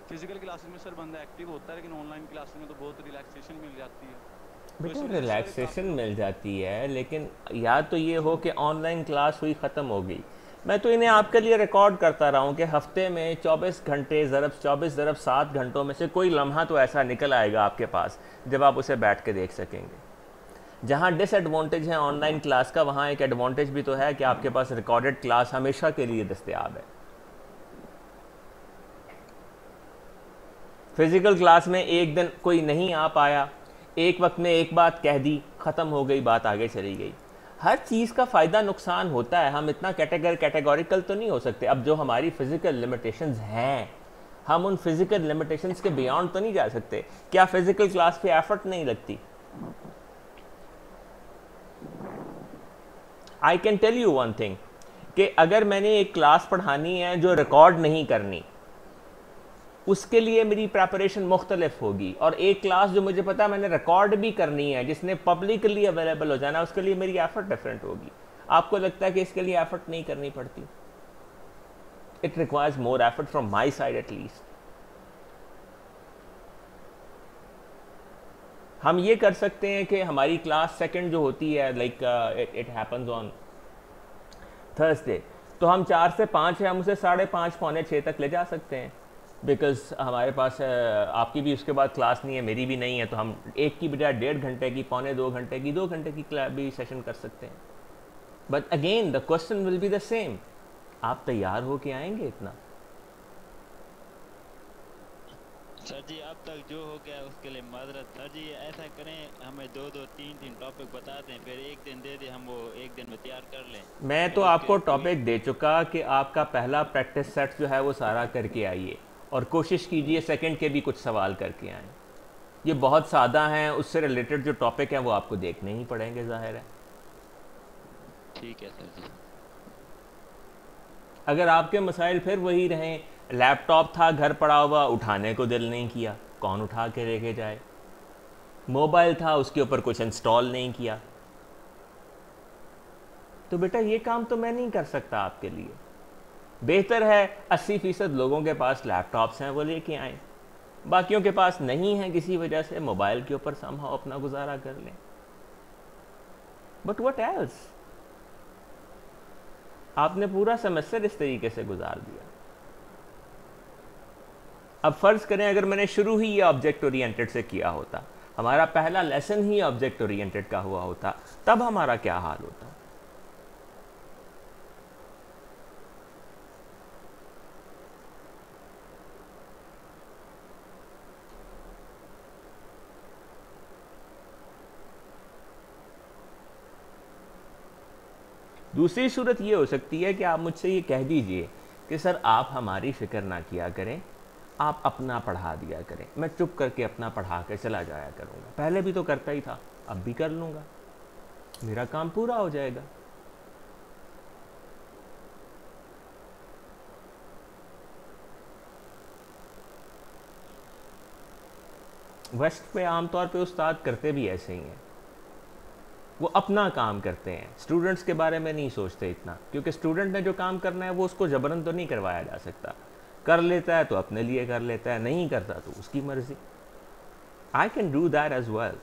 फिजिकल क्लासेस में सर बंदा एक्टिव होता है लेकिन ऑनलाइन क्लासेस में तो बहुत रिलैक्सेशन मिल जाती है।
बेटा रिलैक्सेशन मिल जाती है, लेकिन या तो ये हो कि ऑनलाइन क्लास हुई ख़त्म हो गई, मैं तो इन्हें आपके लिए रिकॉर्ड करता रहा हूँ कि हफ्ते में 24 घंटे ज़रब 24 ज़रब 7 घंटों में से कोई लम्हा तो ऐसा निकल आएगा आपके पास जब आप उसे बैठ के देख सकेंगे। जहाँ डिसएडवांटेज है ऑनलाइन क्लास का, वहाँ एक एडवांटेज भी तो है कि आपके पास रिकॉर्डेड क्लास हमेशा के लिए दस्तयाब है। फिज़िकल क्लास में एक दिन कोई नहीं आ पाया, एक वक्त में एक बात कह दी, ख़त्म हो गई, बात आगे चली गई। हर चीज़ का फ़ायदा नुकसान होता है, हम इतना कैटेगोरिकल तो नहीं हो सकते। अब जो हमारी फ़िज़िकल लिमिटेशंस हैं, हम उन फिज़िकल लिमिटेशंस के बियॉन्ड तो नहीं जा सकते। क्या फ़िज़िकल क्लास पे एफर्ट नहीं लगती? I can tell you one thing कि अगर मैंने एक क्लास पढ़ानी है जो रिकॉर्ड नहीं करनी, उसके लिए मेरी प्रेपरेशन मुख्तलिफ होगी, और एक क्लास जो मुझे पता है मैंने रिकॉर्ड भी करनी है जिसने पब्लिकली अवेलेबल हो जाना, उसके लिए मेरी एफर्ट डिफरेंट होगी। आपको लगता है कि इसके लिए एफर्ट नहीं करनी पड़ती? It requires more effort from my side at least. हम ये कर सकते हैं कि हमारी क्लास सेकंड जो होती है, like it happens on Thursday, तो हम 4 से 5 है, हम उसे 5:30 पौने 6 तक ले जा सकते हैं, बिकॉज हमारे पास आपकी भी उसके बाद क्लास नहीं है, मेरी भी नहीं है, तो हम एक की बजाय 1.5 घंटे की, 2 घंटे की, 2 घंटे की भी सेशन कर सकते हैं। But again the question will be the same, आप तैयार हो के आएंगे इतना?
सर जी अब तक जो हो गया उसके लिए माजरत। सर जी ऐसा करें, हमें 2-2 3-3 टॉपिक बता दें, फिर एक दिन दे दें, हम वो एक दिन में तैयार कर लें।
मैं तो आपको टॉपिक दे चुका कि आपका पहला प्रैक्टिस सेट जो है वो सारा करके आइए, और कोशिश कीजिए सेकंड के भी कुछ सवाल करके आएँ। ये बहुत सादा हैं, उससे रिलेटेड जो टॉपिक है वो आपको देखने ही पड़ेंगे, जाहिर है।
ठीक है सर जी।
अगर आपके मसाइल फिर वही रहें, लैपटॉप था घर पड़ा हुआ, उठाने को दिल नहीं किया, कौन उठा के लेके जाए, मोबाइल था उसके ऊपर कुछ इंस्टॉल नहीं किया, तो बेटा ये काम तो मैं नहीं कर सकता आपके लिए। बेहतर है 80% लोगों के पास लैपटॉप्स हैं, वो लेके आएँ, बाकियों के पास नहीं है किसी वजह से, मोबाइल के ऊपर समहाउ अपना गुजारा कर लें। But what else? आपने पूरा सेमेस्टर इस तरीके से गुजार दिया। अब फर्ज करें अगर मैंने शुरू ही ये ऑब्जेक्ट ओरिएंटेड से किया होता, हमारा पहला लेसन ही ऑब्जेक्ट ओरिएंटेड का हुआ होता, तब हमारा क्या हाल होता? दूसरी सूरत ये हो सकती है कि आप मुझसे ये कह दीजिए कि सर आप हमारी फिक्र ना किया करें, आप अपना पढ़ा दिया करें, मैं चुप करके अपना पढ़ा कर चला जाया करूँगा। पहले भी तो करता ही था, अब भी कर लूँगा, मेरा काम पूरा हो जाएगा। वेस्ट पे आमतौर पे उस्ताद करते भी ऐसे ही हैं, वो अपना काम करते हैं, स्टूडेंट्स के बारे में नहीं सोचते इतना, क्योंकि स्टूडेंट ने जो काम करना है वो उसको जबरन तो नहीं करवाया जा सकता, कर लेता है तो अपने लिए कर लेता है, नहीं करता तो उसकी मर्जी। I can do that as well.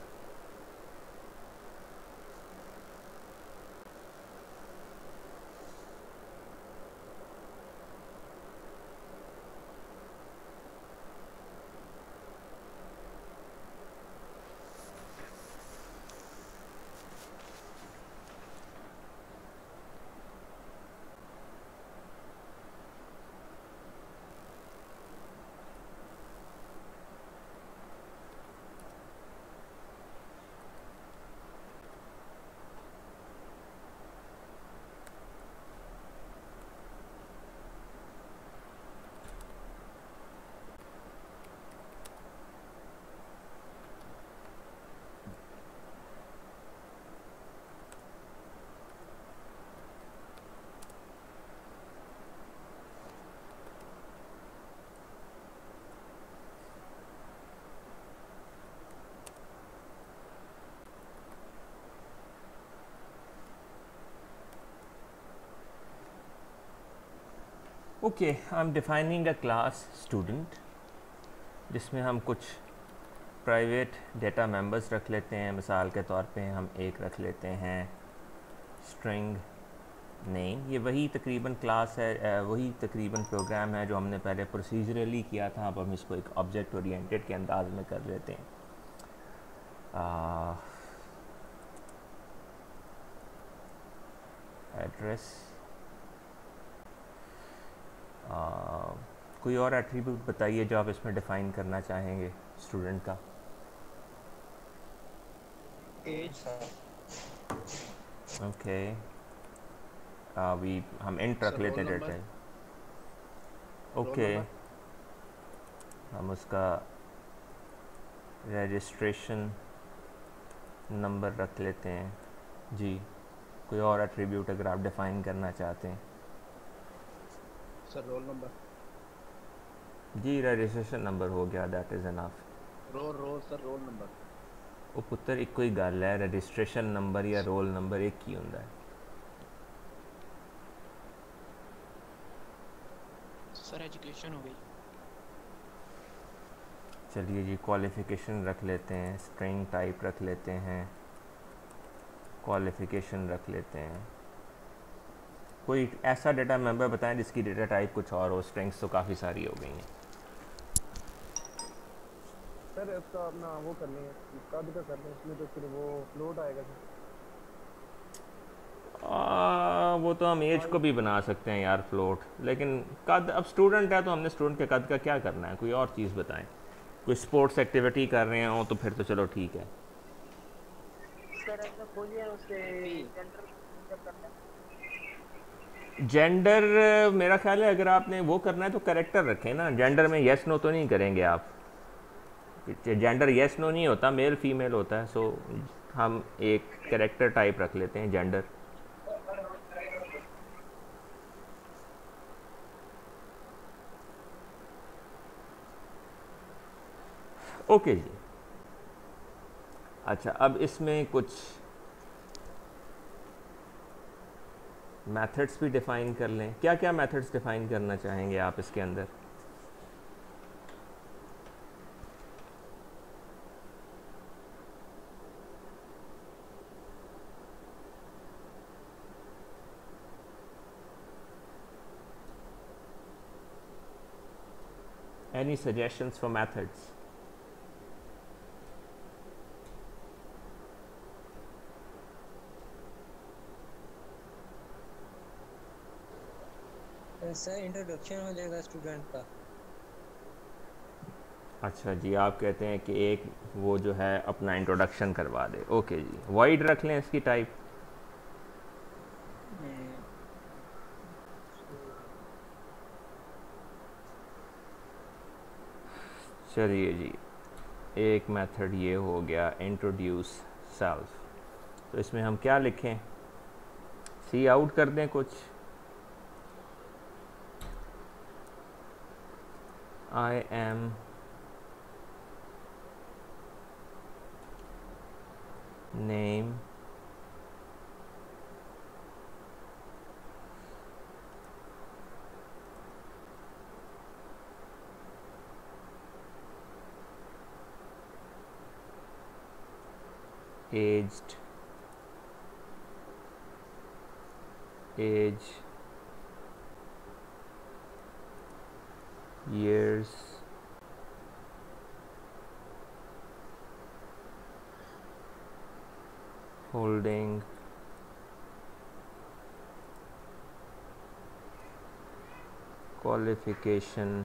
Okay, I am defining a class student, जिसमें हम कुछ प्राइवेट डेटा मेंबर्स रख लेते हैं। मिसाल के तौर पे हम एक रख लेते हैं स्ट्रिंग नेम। ये वही तकरीबन क्लास है, वही तकरीबन प्रोग्राम है जो हमने पहले प्रोसीजरली किया था। अब हम इसको एक ऑब्जेक्ट ओरिएंटेड के अंदाज में कर लेते हैं। एड्रेस, कोई और एट्रीब्यूट बताइए जो आप इसमें डिफ़ाइन करना चाहेंगे स्टूडेंट का।
एज।
ओके, हम इंट रख लेते हैं डेटा। ओके, हम उसका रजिस्ट्रेशन नंबर रख लेते हैं जी। कोई और एट्रीब्यूट अगर आप डिफ़ाइन करना चाहते हैं।
Sir roll number.
जी, रजिस्ट्रेशन नंबर हो गया, that is enough.
Sir roll number.
वो पुत्र एक कोई गल है, रजिस्ट्रेशन नंबर या रोल नंबर एक ही होंदा है।
सर एजुकेशन हो गई।
चलिए जी, क्वालिफ़िकेशन रख लेते हैं, स्ट्रिंग टाइप रख लेते हैं, क्वालिफ़िकेशन रख लेते हैं। कोई ऐसा डेटा मेंबर बताएं जिसकी डेटा टाइप कुछ और हो। स्ट्रिंग्स तो काफ़ी सारी हो गई हैं।
सर इसका अपना वो कर लें, कद का कर लें, इसमें तो फिर वो फ्लोट आएगा सर।
वो तो हम एज को भी बना सकते हैं यार फ्लोट, लेकिन कद, अब स्टूडेंट है तो हमने स्टूडेंट के कद का क्या करना है। कोई और चीज़ बताएं। कोई स्पोर्ट्स एक्टिविटी कर रहे हो तो फिर तो चलो ठीक है।
सर ऐसा खोलिए उससे जेंडर करना है।
जेंडर मेरा ख्याल है अगर आपने वो करना है तो कैरेक्टर रखें ना। जेंडर में येस नो तो नहीं करेंगे आप। जेंडर येस नो नहीं होता, मेल फीमेल होता है। सो हम एक कैरेक्टर टाइप रख लेते हैं जेंडर। ओके जी। अच्छा, अब इसमें कुछ मेथड्स भी डिफ़ाइन कर लें। क्या क्या मेथड्स डिफ़ाइन करना चाहेंगे आप इसके अंदर? Any suggestions for methods?
Sir introduction हो जाएगा स्टूडेंट का।
अच्छा जी, आप कहते हैं कि एक वो जो है अपना इंट्रोडक्शन करवा दे। ओके जी, वाइड रख लें इसकी टाइप। चलिए जी, एक मेथड ये हो गया इंट्रोड्यूस सेल्फ। तो इसमें हम क्या लिखें? सी आउट कर दें कुछ। I am name, age, years, holding, qualification,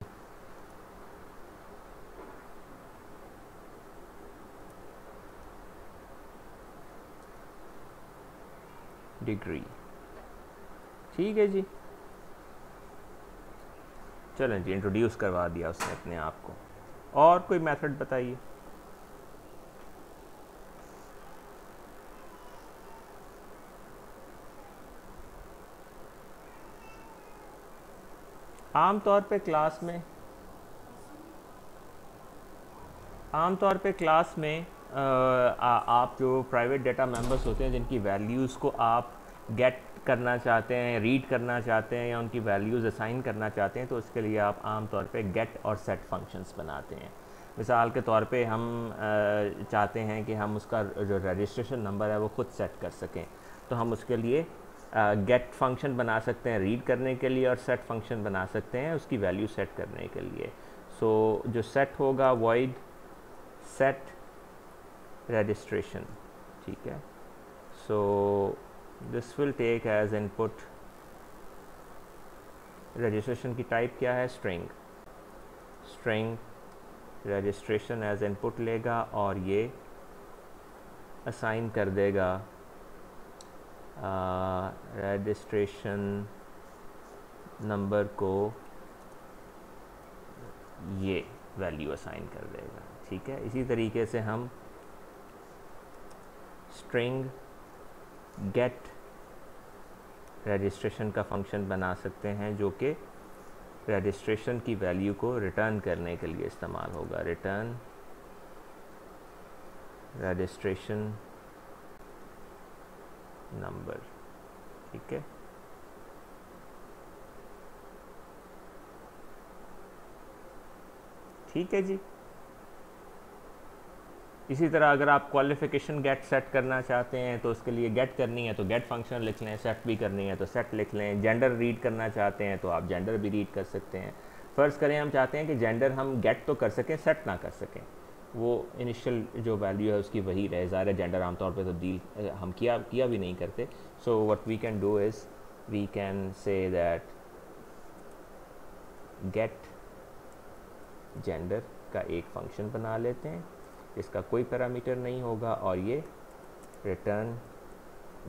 degree. ठीक है जी, चलें जी, इंट्रोड्यूस करवा दिया उसने अपने आप को। और कोई मेथड बताइए। आमतौर पे क्लास में आप जो प्राइवेट डेटा मेंबर्स होते हैं जिनकी वैल्यूज़ को आप गेट करना चाहते हैं, रीड करना चाहते हैं या उनकी वैल्यूज़ असाइन करना चाहते हैं, तो उसके लिए आप आमतौर पे गेट और सेट फंक्शंस बनाते हैं। मिसाल के तौर पे हम चाहते हैं कि हम उसका जो रजिस्ट्रेशन नंबर है वो खुद सेट कर सकें, तो हम उसके लिए गेट फंक्शन बना सकते हैं रीड करने के लिए और सेट फंक्शन बना सकते हैं उसकी वैल्यू सेट करने के लिए। सो जो सेट होगा वॉइड सेट registration, ठीक है। So this will take as input, registration की टाइप क्या है, स्ट्रिंग रजिस्ट्रेशन एज इनपुट लेगा और ये असाइन कर देगा रजिस्ट्रेशन नंबर को, ये वैल्यू असाइन कर देगा। ठीक है, इसी तरीके से हम स्ट्रिंग गेट रजिस्ट्रेशन का फंक्शन बना सकते हैं जो कि रजिस्ट्रेशन की वैल्यू को रिटर्न करने के लिए इस्तेमाल होगा। रिटर्न रजिस्ट्रेशन नंबर, ठीक है। ठीक है जी। इसी तरह अगर आप क्वालिफिकेशन गेट सेट करना चाहते हैं तो उसके लिए गेट करनी है तो गेट फंक्शन लिख लें, सेट भी करनी है तो सेट लिख लें। जेंडर रीड करना चाहते हैं तो आप जेंडर भी रीड कर सकते हैं। फ़र्ज़ करें हम चाहते हैं कि जेंडर हम गेट तो कर सकें, सेट ना कर सकें, वो इनिशियल जो वैल्यू है उसकी वही रहे। ज़ाहिर है जेंडर आमतौर पर तब्दील हम किया भी नहीं करते। So what we can do is we can say that get gender का एक फंक्शन बना लेते हैं इसका कोई पैरामीटर नहीं होगा और ये रिटर्न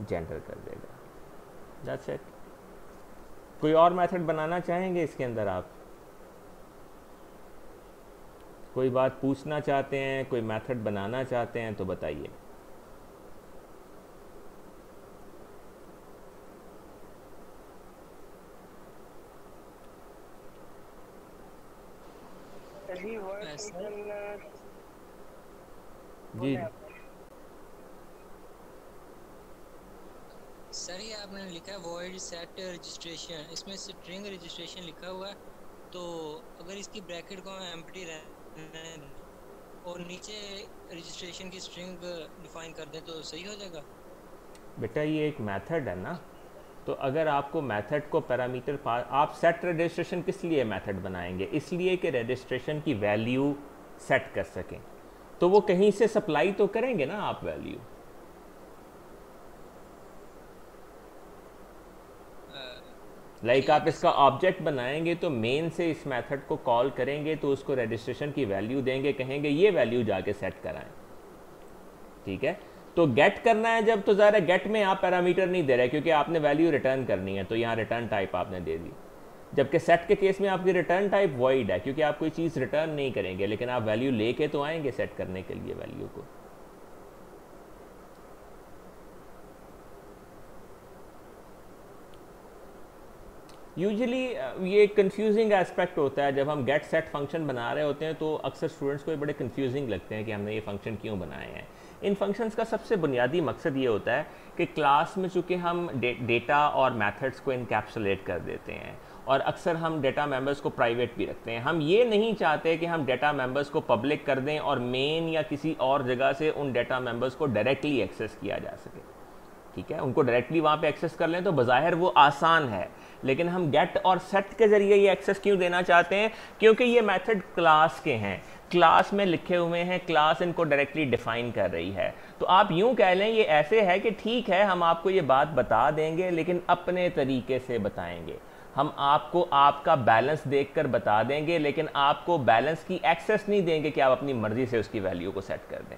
जेंडर कर देगा। That's it. कोई और मेथड बनाना चाहेंगे इसके अंदर? आप कोई बात पूछना चाहते हैं, कोई मेथड बनाना चाहते हैं तो बताइए। जी
सर, ये आपने लिखा है वॉइड सेट रजिस्ट्रेशन, इसमें स्ट्रिंग रजिस्ट्रेशन लिखा हुआ है, तो अगर इसकी ब्रैकेट को हम एम्प्टी रहने और नीचे रजिस्ट्रेशन की स्ट्रिंग डिफाइन कर दें तो सही हो जाएगा?
बेटा ये एक मेथड है ना, तो अगर आपको मेथड को पैरामीटर आप सेट रजिस्ट्रेशन किस लिए मेथड बनाएंगे? इसलिए कि रजिस्ट्रेशन की वैल्यू सेट कर सकें, तो वो कहीं से सप्लाई तो करेंगे ना आप वैल्यू। लाइक आप इसका ऑब्जेक्ट बनाएंगे तो मेन से इस मेथड को कॉल करेंगे तो उसको रजिस्ट्रेशन की वैल्यू देंगे, कहेंगे ये वैल्यू जाके सेट कराएं। ठीक है, तो गेट करना है जब, तो ज़रा गेट में आप पैरामीटर नहीं दे रहे क्योंकि आपने वैल्यू रिटर्न करनी है, तो यहाँ रिटर्न टाइप आपने दे दी। जबकि सेट के केस में आपकी रिटर्न टाइप वॉइड है क्योंकि आप कोई चीज़ रिटर्न नहीं करेंगे, लेकिन आप वैल्यू लेके तो आएंगे सेट करने के लिए वैल्यू को। यूजुअली ये कंफ्यूजिंग एस्पेक्ट होता है जब हम गेट सेट फंक्शन बना रहे होते हैं, तो अक्सर स्टूडेंट्स को ये बड़े कंफ्यूजिंग लगते हैं कि हमने ये फंक्शन क्यों बनाए हैं। इन फंक्शंस का सबसे बुनियादी मकसद ये होता है कि क्लास में चूँकि हम डेटा और मेथड्स को इनकैप्सुलेट कर देते हैं और अक्सर हम डेटा मेंबर्स को प्राइवेट भी रखते हैं, हम ये नहीं चाहते कि हम डेटा मेंबर्स को पब्लिक कर दें और मेन या किसी और जगह से उन डेटा मेंबर्स को डायरेक्टली एक्सेस किया जा सके। ठीक है, उनको डायरेक्टली वहाँ पे एक्सेस कर लें तो बज़ाहिर वो आसान है, लेकिन हम गेट और सेट के ज़रिए ये एक्सेस क्यों देना चाहते हैं? क्योंकि ये मेथड क्लास के हैं, क्लास में लिखे हुए हैं, क्लास इनको डायरेक्टली डिफाइन कर रही है। तो आप यूं कह लें ये ऐसे है कि ठीक है हम आपको ये बात बता देंगे लेकिन अपने तरीके से बताएंगे, हम आपको आपका बैलेंस देखकर बता देंगे लेकिन आपको बैलेंस की एक्सेस नहीं देंगे कि आप अपनी मर्जी से उसकी वैल्यू को सेट कर दें।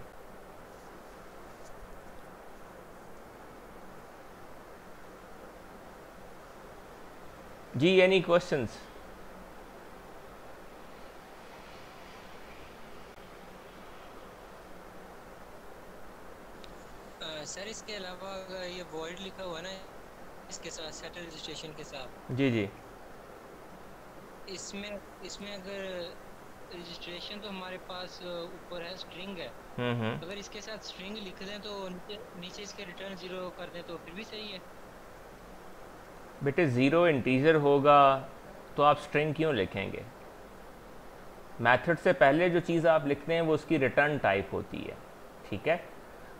जी, एनी क्वेश्चंस?
सर इसके अलावा अगर ये वॉइड लिखा हुआ ना इसके साथ सेट रजिस्ट्रेशन के साथ,
जी जी,
इसमें अगर रजिस्ट्रेशन तो हमारे पास ऊपर है, स्ट्रिंग है, अगर इसके साथ स्ट्रिंग लिख दें तो नीचे इसके रिटर्न 0 कर दें तो फिर भी सही है?
बेटे 0 इंटीजर होगा तो आप स्ट्रिंग क्यों लिखेंगे? मेथड से पहले जो चीज़ आप लिखते हैं वो उसकी रिटर्न टाइप होती है। ठीक है,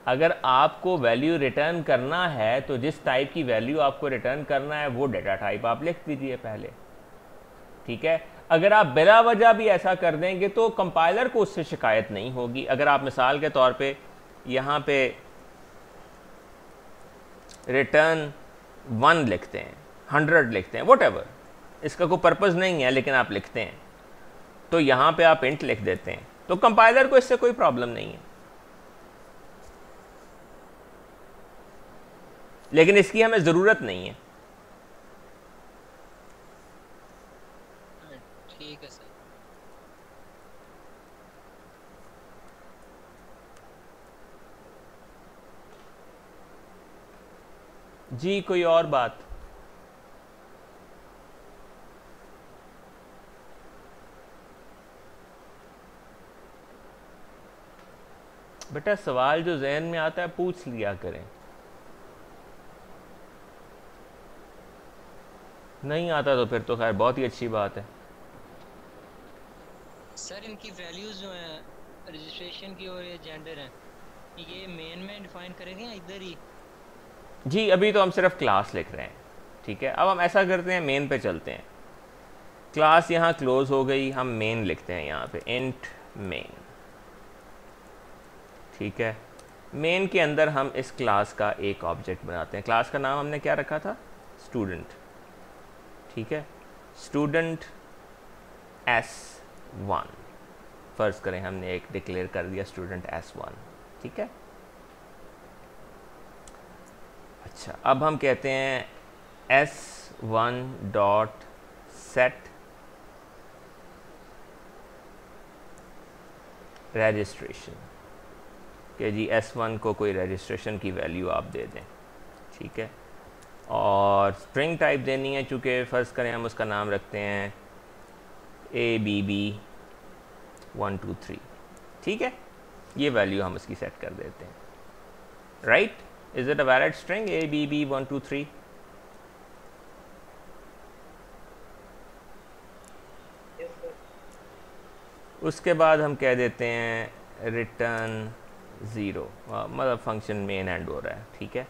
अगर आपको वैल्यू रिटर्न करना है तो जिस टाइप की वैल्यू आपको रिटर्न करना है वो डेटा टाइप आप लिख दीजिए पहले। ठीक है, अगर आप बिला वजह भी ऐसा कर देंगे तो कंपाइलर को उससे शिकायत नहीं होगी। अगर आप मिसाल के तौर पे यहाँ पे रिटर्न 1 लिखते हैं, 100 लिखते हैं, व्हाटएवर, इसका कोई पर्पस नहीं है लेकिन आप लिखते हैं, तो यहाँ पे आप इंट लिख देते हैं, तो कंपाइलर को इससे कोई प्रॉब्लम नहीं है। लेकिन इसकी हमें ज़रूरत नहीं है।
ठीक है सर।
जी, कोई और बात? बेटा सवाल जो जहन में आता है पूछ लिया करें, नहीं आता तो फिर तो खैर बहुत ही अच्छी बात है।
सर इनकी वैल्यूज जो हैं रजिस्ट्रेशन की और ये जेंडर हैं, ये मेन में डिफाइन करेंगे या इधर ही?
जी, अभी तो हम सिर्फ क्लास लिख रहे हैं। ठीक है, अब हम ऐसा करते हैं, मेन पे चलते हैं। क्लास यहाँ क्लोज हो गई, हम मेन लिखते हैं यहाँ पे, इंट मेन। ठीक है, मेन के अंदर हम इस क्लास का एक ऑब्जेक्ट बनाते हैं। क्लास का नाम हमने क्या रखा था? स्टूडेंट। ठीक है, स्टूडेंट S1 फर्ज करें हमने एक डिक्लेयर कर दिया स्टूडेंट S1। ठीक है, अच्छा, अब हम कहते हैं S1 डॉट सेट रजिस्ट्रेशन, कि जी S1 को कोई रजिस्ट्रेशन की वैल्यू आप दे दें। ठीक है, और स्ट्रिंग टाइप देनी है, चूँकि फ़र्ज़ करें हम उसका नाम रखते हैं ABB 123। ठीक है, ये वैल्यू हम उसकी सेट कर देते हैं। Right, is it a valid string ABB 123? उसके बाद हम कह देते हैं रिटर्न 0, मतलब फंक्शन मेन एंड हो रहा है। ठीक है,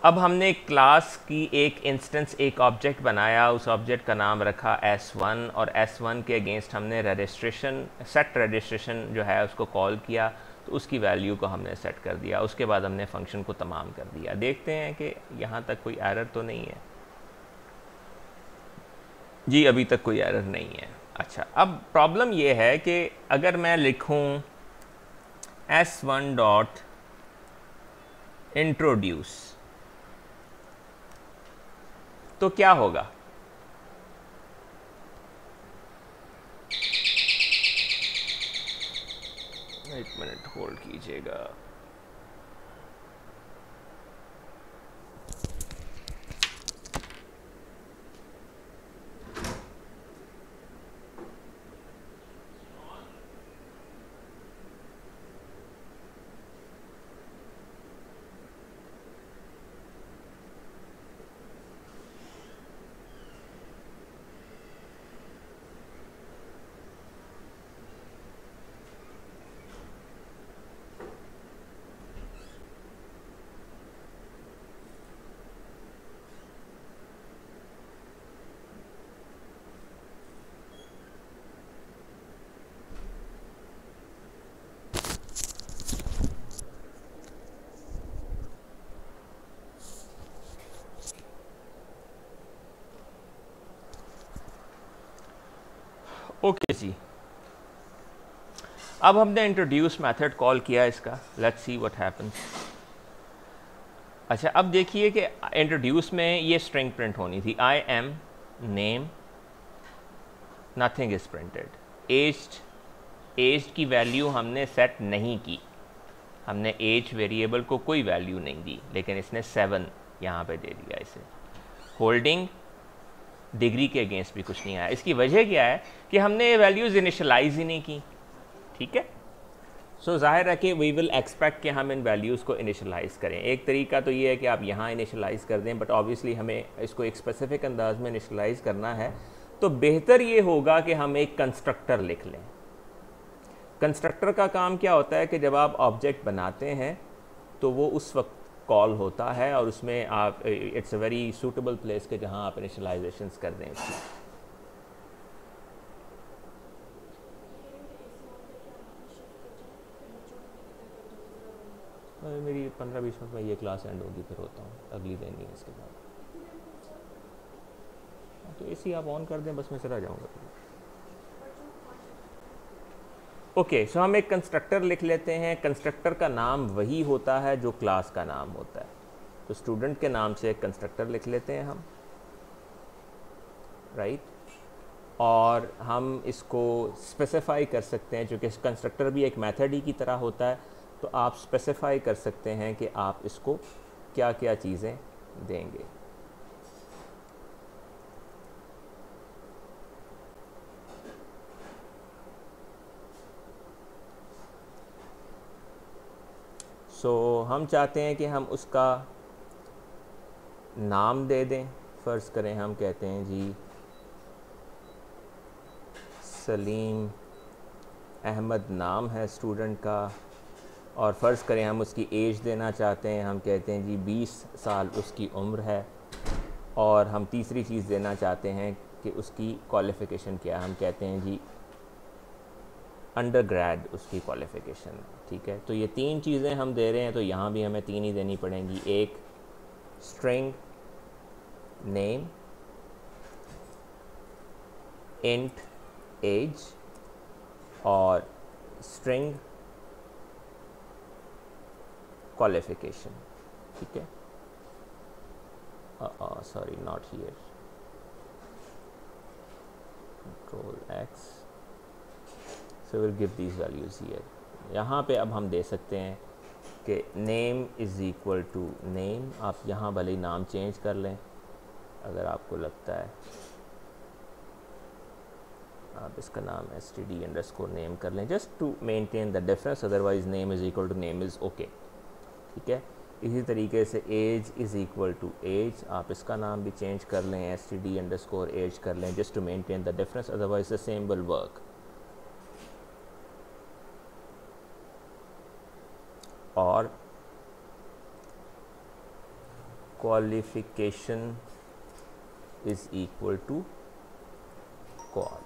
अब हमने क्लास की एक इंस्टेंस, एक ऑब्जेक्ट बनाया, उस ऑब्जेक्ट का नाम रखा S1 और S1 के अगेंस्ट हमने रजिस्ट्रेशन, सेट रजिस्ट्रेशन जो है उसको कॉल किया, तो उसकी वैल्यू को हमने सेट कर दिया। उसके बाद हमने फंक्शन को तमाम कर दिया। देखते हैं कि यहाँ तक कोई एरर तो नहीं है। जी, अभी तक कोई एरर नहीं है। अच्छा, अब प्रॉब्लम ये है कि अगर मैं लिखूँ S1 डॉट इंट्रोड्यूस तो क्या होगा? एक मिनट होल्ड कीजिएगा। ओके जी, अब हमने इंट्रोड्यूस मेथड कॉल किया इसका, लेट्स सी व्हाट हैपेंस। अच्छा, अब देखिए कि इंट्रोड्यूस में ये स्ट्रिंग प्रिंट होनी थी, I am name, nothing is printed. Aged की वैल्यू हमने सेट नहीं की, हमने एज वेरिएबल को कोई वैल्यू नहीं दी, लेकिन इसने 7 यहाँ पे दे दिया इसे। होल्डिंग डिग्री के अगेंस्ट भी कुछ नहीं आया। इसकी वजह क्या है कि हमने ये वैल्यूज़ इनिशलाइज ही नहीं की, ठीक है। सो जाहिर है कि वी विल एक्सपेक्ट कि हम इन वैल्यूज़ को इनिशलाइज़ करें। एक तरीका तो ये है कि आप यहाँ इनिशलाइज़ कर दें, बट ऑब्वियसली हमें इसको एक स्पेसिफिक अंदाज में इनिशलाइज़ करना है, तो बेहतर ये होगा कि हम एक कंस्ट्रक्टर लिख लें। कंस्ट्रक्टर का काम क्या होता है कि जब आप ऑब्जेक्ट बनाते हैं तो वो उस वक्त कॉल होता है, और उसमें आप it's a very suitable place के जहाँ आप इनिशलाइजेशंस कर दें उसकी। मेरी 15-20 मिनट में ये क्लास एंड होगी, फिर होता हूँ, अगली दिन ही है इसके बाद। तो इसी आप ऑन कर दें, बस मैं चला जाऊँगा। ओके, सो हम एक कंस्ट्रक्टर लिख लेते हैं। कंस्ट्रक्टर का नाम वही होता है जो क्लास का नाम होता है, तो स्टूडेंट के नाम से एक कंस्ट्रक्टर लिख लेते हैं हम, राइट। और हम इसको स्पेसिफाई कर सकते हैं, चूँकि कंस्ट्रक्टर भी एक मेथड ही की तरह होता है, तो आप स्पेसिफाई कर सकते हैं कि आप इसको क्या क्या चीज़ें देंगे। सो हम चाहते हैं कि हम उसका नाम दे दें। फ़र्ज़ करें हम कहते हैं जी सलीम अहमद नाम है स्टूडेंट का, और फ़र्ज़ करें हम उसकी एज देना चाहते हैं, हम कहते हैं जी 20 साल उसकी उम्र है। और हम तीसरी चीज़ देना चाहते हैं कि उसकी क्वालिफ़िकेशन क्या है, हम कहते हैं जी अंडर ग्रेड उसकी क्वालिफ़िकेशन, ठीक है। तो ये 3 चीज़ें हम दे रहे हैं, तो यहाँ भी हमें 3 ही देनी पड़ेंगी। एक स्ट्रिंग नेम, इंट एज, और स्ट्रिंग क्वालिफिकेशन, ठीक है। Sorry, not here, control X, so will give these values here. यहाँ पे अब हम दे सकते हैं कि name is equal to name. आप यहाँ भले ही नाम चेंज कर लें अगर आपको लगता है, आप इसका नाम std_name कर लें, just to maintain the difference, otherwise name is equal to name is okay, ठीक है। इसी तरीके से age is equal to age, आप इसका नाम भी चेंज कर लें, std_age कर लें, just to maintain the difference, otherwise the same will work. और qualification is equal to qual,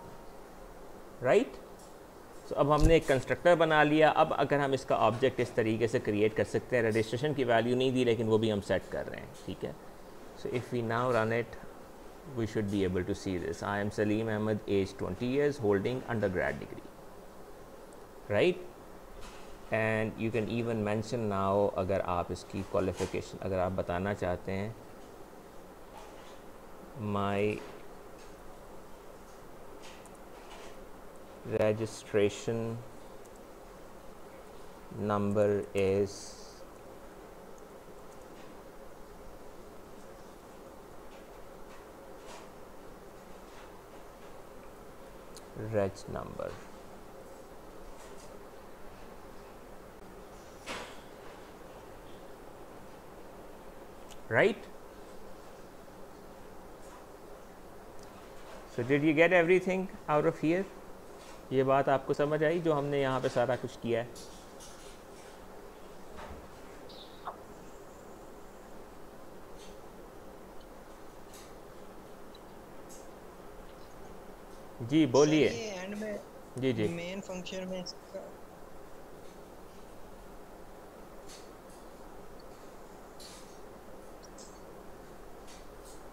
right. So अब हमने एक कंस्ट्रक्टर बना लिया। अब अगर हम इसका ऑब्जेक्ट इस तरीके से क्रिएट कर सकते हैं, रजिस्ट्रेशन की वैल्यू नहीं दी, लेकिन वो भी हम सेट कर रहे हैं, ठीक है। So if we now run it, we should be able to see this. I am Salim Ahmad, age 20 years, holding under grade degree, right. And you can even mention now, अगर आप इसकी क्वालिफिकेशन अगर आप बताना चाहते हैं, माई registration number is reg number, right? So did you get everything out of here? ये बात आपको समझ आई जो हमने यहाँ पे सारा कुछ किया है? जी बोलिए।
एंड में
जी जी
मेन फंक्शन में इसका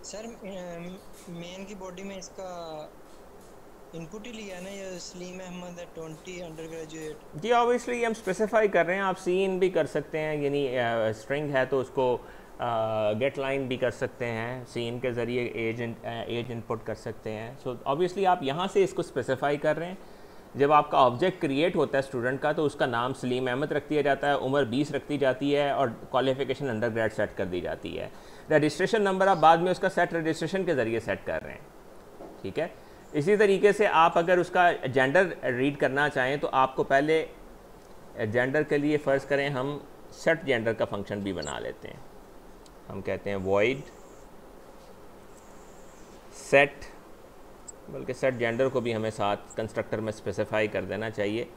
सर मेन की बॉडी में इसका इनपुट ही लिया ना, ये सलीम अहमद 20 अंडर ग्रेजुएट।
जी ऑब्वियसली हम स्पेसिफाई कर रहे हैं, आप सी इन भी कर सकते हैं, यानी स्ट्रिंग है तो उसको गेट लाइन भी कर सकते हैं, सी इन के ज़रिए एज इनपुट कर सकते हैं। सो ऑब्वियसली आप यहाँ से इसको स्पेसिफाई कर रहे हैं। जब आपका ऑब्जेक्ट क्रिएट होता है स्टूडेंट का, तो उसका नाम सलीम अहमद रख दिया जाता है, उम्र 20 रख दी जाती है और क्वालिफिकेशन अंडर ग्रेड सेट कर दी जाती है। रजिस्ट्रेशन नंबर आप बाद में उसका सेट रजिस्ट्रेशन के ज़रिए सेट कर रहे हैं, ठीक है। इसी तरीके से आप अगर उसका जेंडर रीड करना चाहें तो आपको पहले जेंडर के लिए फ़र्ज़ करें हम सेट जेंडर का फंक्शन भी बना लेते हैं। हम कहते हैं वॉइड सेट, बल्कि सेट जेंडर को भी हमें साथ कंस्ट्रक्टर में स्पेसिफाई कर देना चाहिए।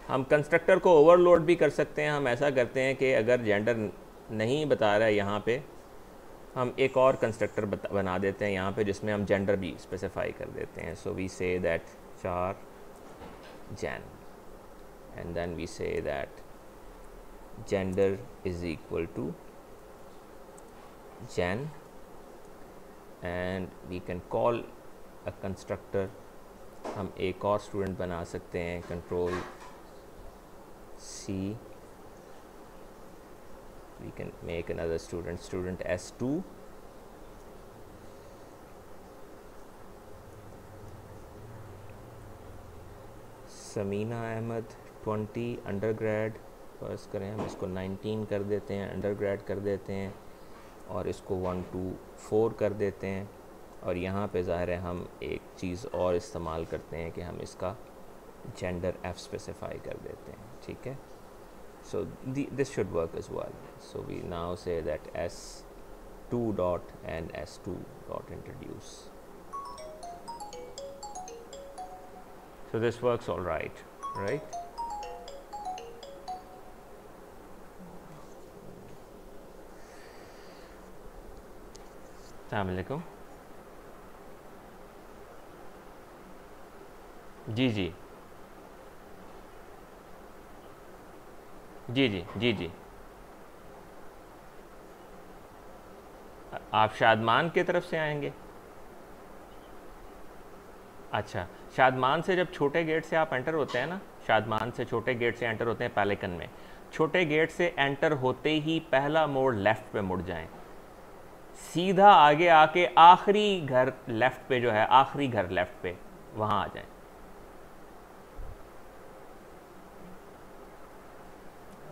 हम कंस्ट्रक्टर को ओवरलोड भी कर सकते हैं। हम ऐसा करते हैं कि अगर जेंडर नहीं बता रहा है यहाँ पे, हम एक और कंस्ट्रक्टर बना देते हैं यहाँ पे जिसमें हम जेंडर भी स्पेसिफाई कर देते हैं। So we say that char gen and then we say that gender is equal to gen and we can call a constructor. हम एक और स्टूडेंट बना सकते हैं, control C, we can make another student S2, Samina Ahmad 20 under grade, first करें हम इसको 19 कर देते हैं, अंडर ग्रेड कर देते हैं और इसको 1 2 4 कर देते हैं। और यहाँ पे ज़ाहिर है हम एक चीज़ और इस्तेमाल करते हैं कि हम इसका जेंडर F स्पेसिफाई कर देते हैं, ठीक है। So this should work as well. So we now say that S2 dot and S2 dot introduce. So this works all right, right? Assalamu alaikum. जी जी जी जी जी जी आप शादमान की तरफ से आएंगे? अच्छा, शादमान से जब छोटे गेट से आप एंटर होते हैं ना, शादमान से छोटे गेट से एंटर होते हैं पैलिकन में, छोटे गेट से एंटर होते ही पहला मोड़ लेफ़्ट पे मुड़ जाएं, सीधा आगे आके आखिरी घर लेफ़्ट पे जो है, आखिरी घर लेफ़्ट पे वहाँ आ जाएं।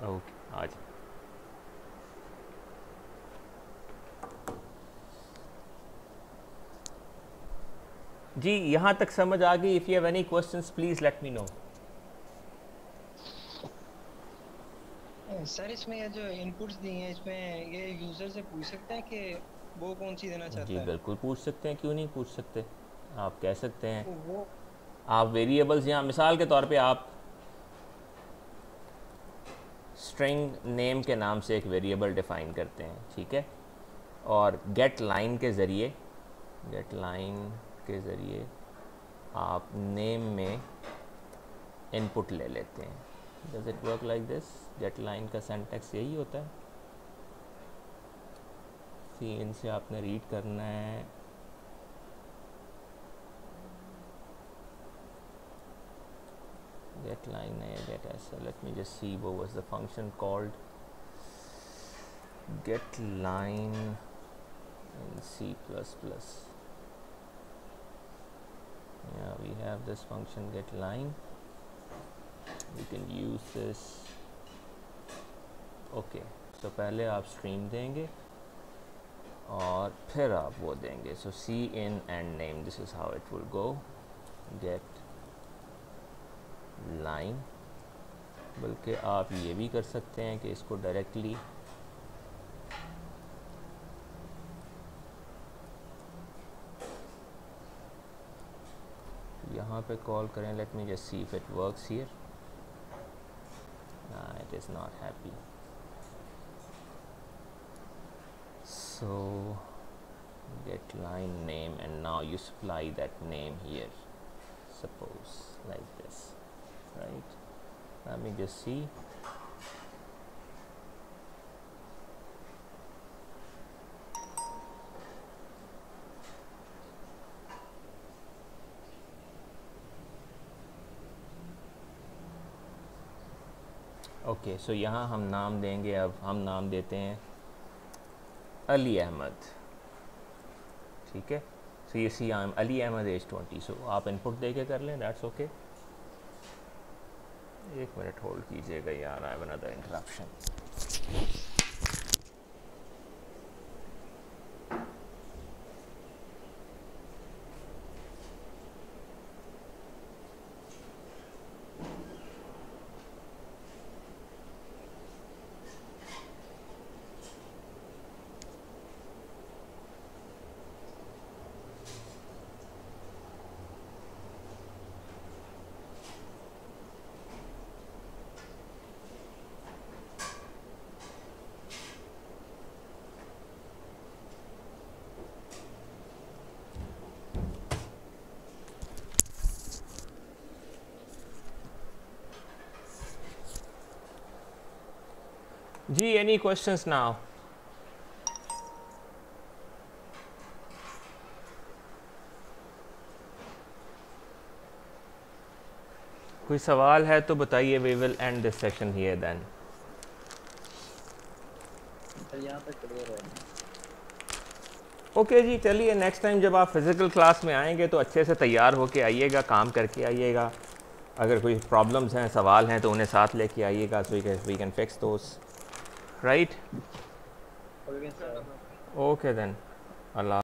ओके आज जी यहाँ तक समझ आ गई? If you have any questions please let me know.
Sir इसमें ये जो इनपुट्स दिए हैं, इसमें ये यूज़र से पूछ सकते हैं कि वो कौन सी देना चाहता
जी
है?
बिल्कुल पूछ सकते हैं, क्यों नहीं पूछ सकते। आप कह सकते हैं,
वो
आप वेरिएबल्स यहाँ मिसाल के तौर पे आप स्ट्रिंग नेम के नाम से एक वेरिएबल डिफ़ाइन करते हैं, ठीक है, और गेट लाइन के ज़रिए आप नेम में इनपुट ले लेते हैं। Does it work like this? Get line का सिंटैक्स यही होता है। सी इनसे आपने रीड करना है, get line get SL. Let me just see what was the function called. Get line in C++. Yeah, we have this function get line. We can use this. Okay, so पहले आप stream देंगे और फिर आप वो देंगे. So C in and name. This is how it will go. Get line, बल्कि आप ये भी कर सकते हैं कि इसको डायरेक्टली यहाँ पे कॉल करें। Let me just see if it works here. It is not happy. So get line name and now you supply that name here, suppose like this, right? Let me just see. Okay, so यहाँ हम नाम देंगे, अब हम नाम देते हैं अली अहमद, ठीक है। सो ये see I am Ali Ahmad age 20। So आप इनपुट दे के कर लें, दैट्स ओके। एक मिनट होल्ड कीजिएगा यार, आई हैव अनदर इंटरप्शन। जी एनी क्वेश्चंस नाउ? कोई सवाल है तो बताइए, we will end this session here then.
यहाँ तक क्लियर है।
ओके जी, चलिए नेक्स्ट टाइम जब आप फिज़िकल क्लास में आएंगे तो अच्छे से तैयार होके आइएगा, काम करके आइएगा। अगर कोई प्रॉब्लम्स हैं, सवाल हैं, तो उन्हें साथ लेके आइएगा, so we can fix those, right? Okay then, Allah.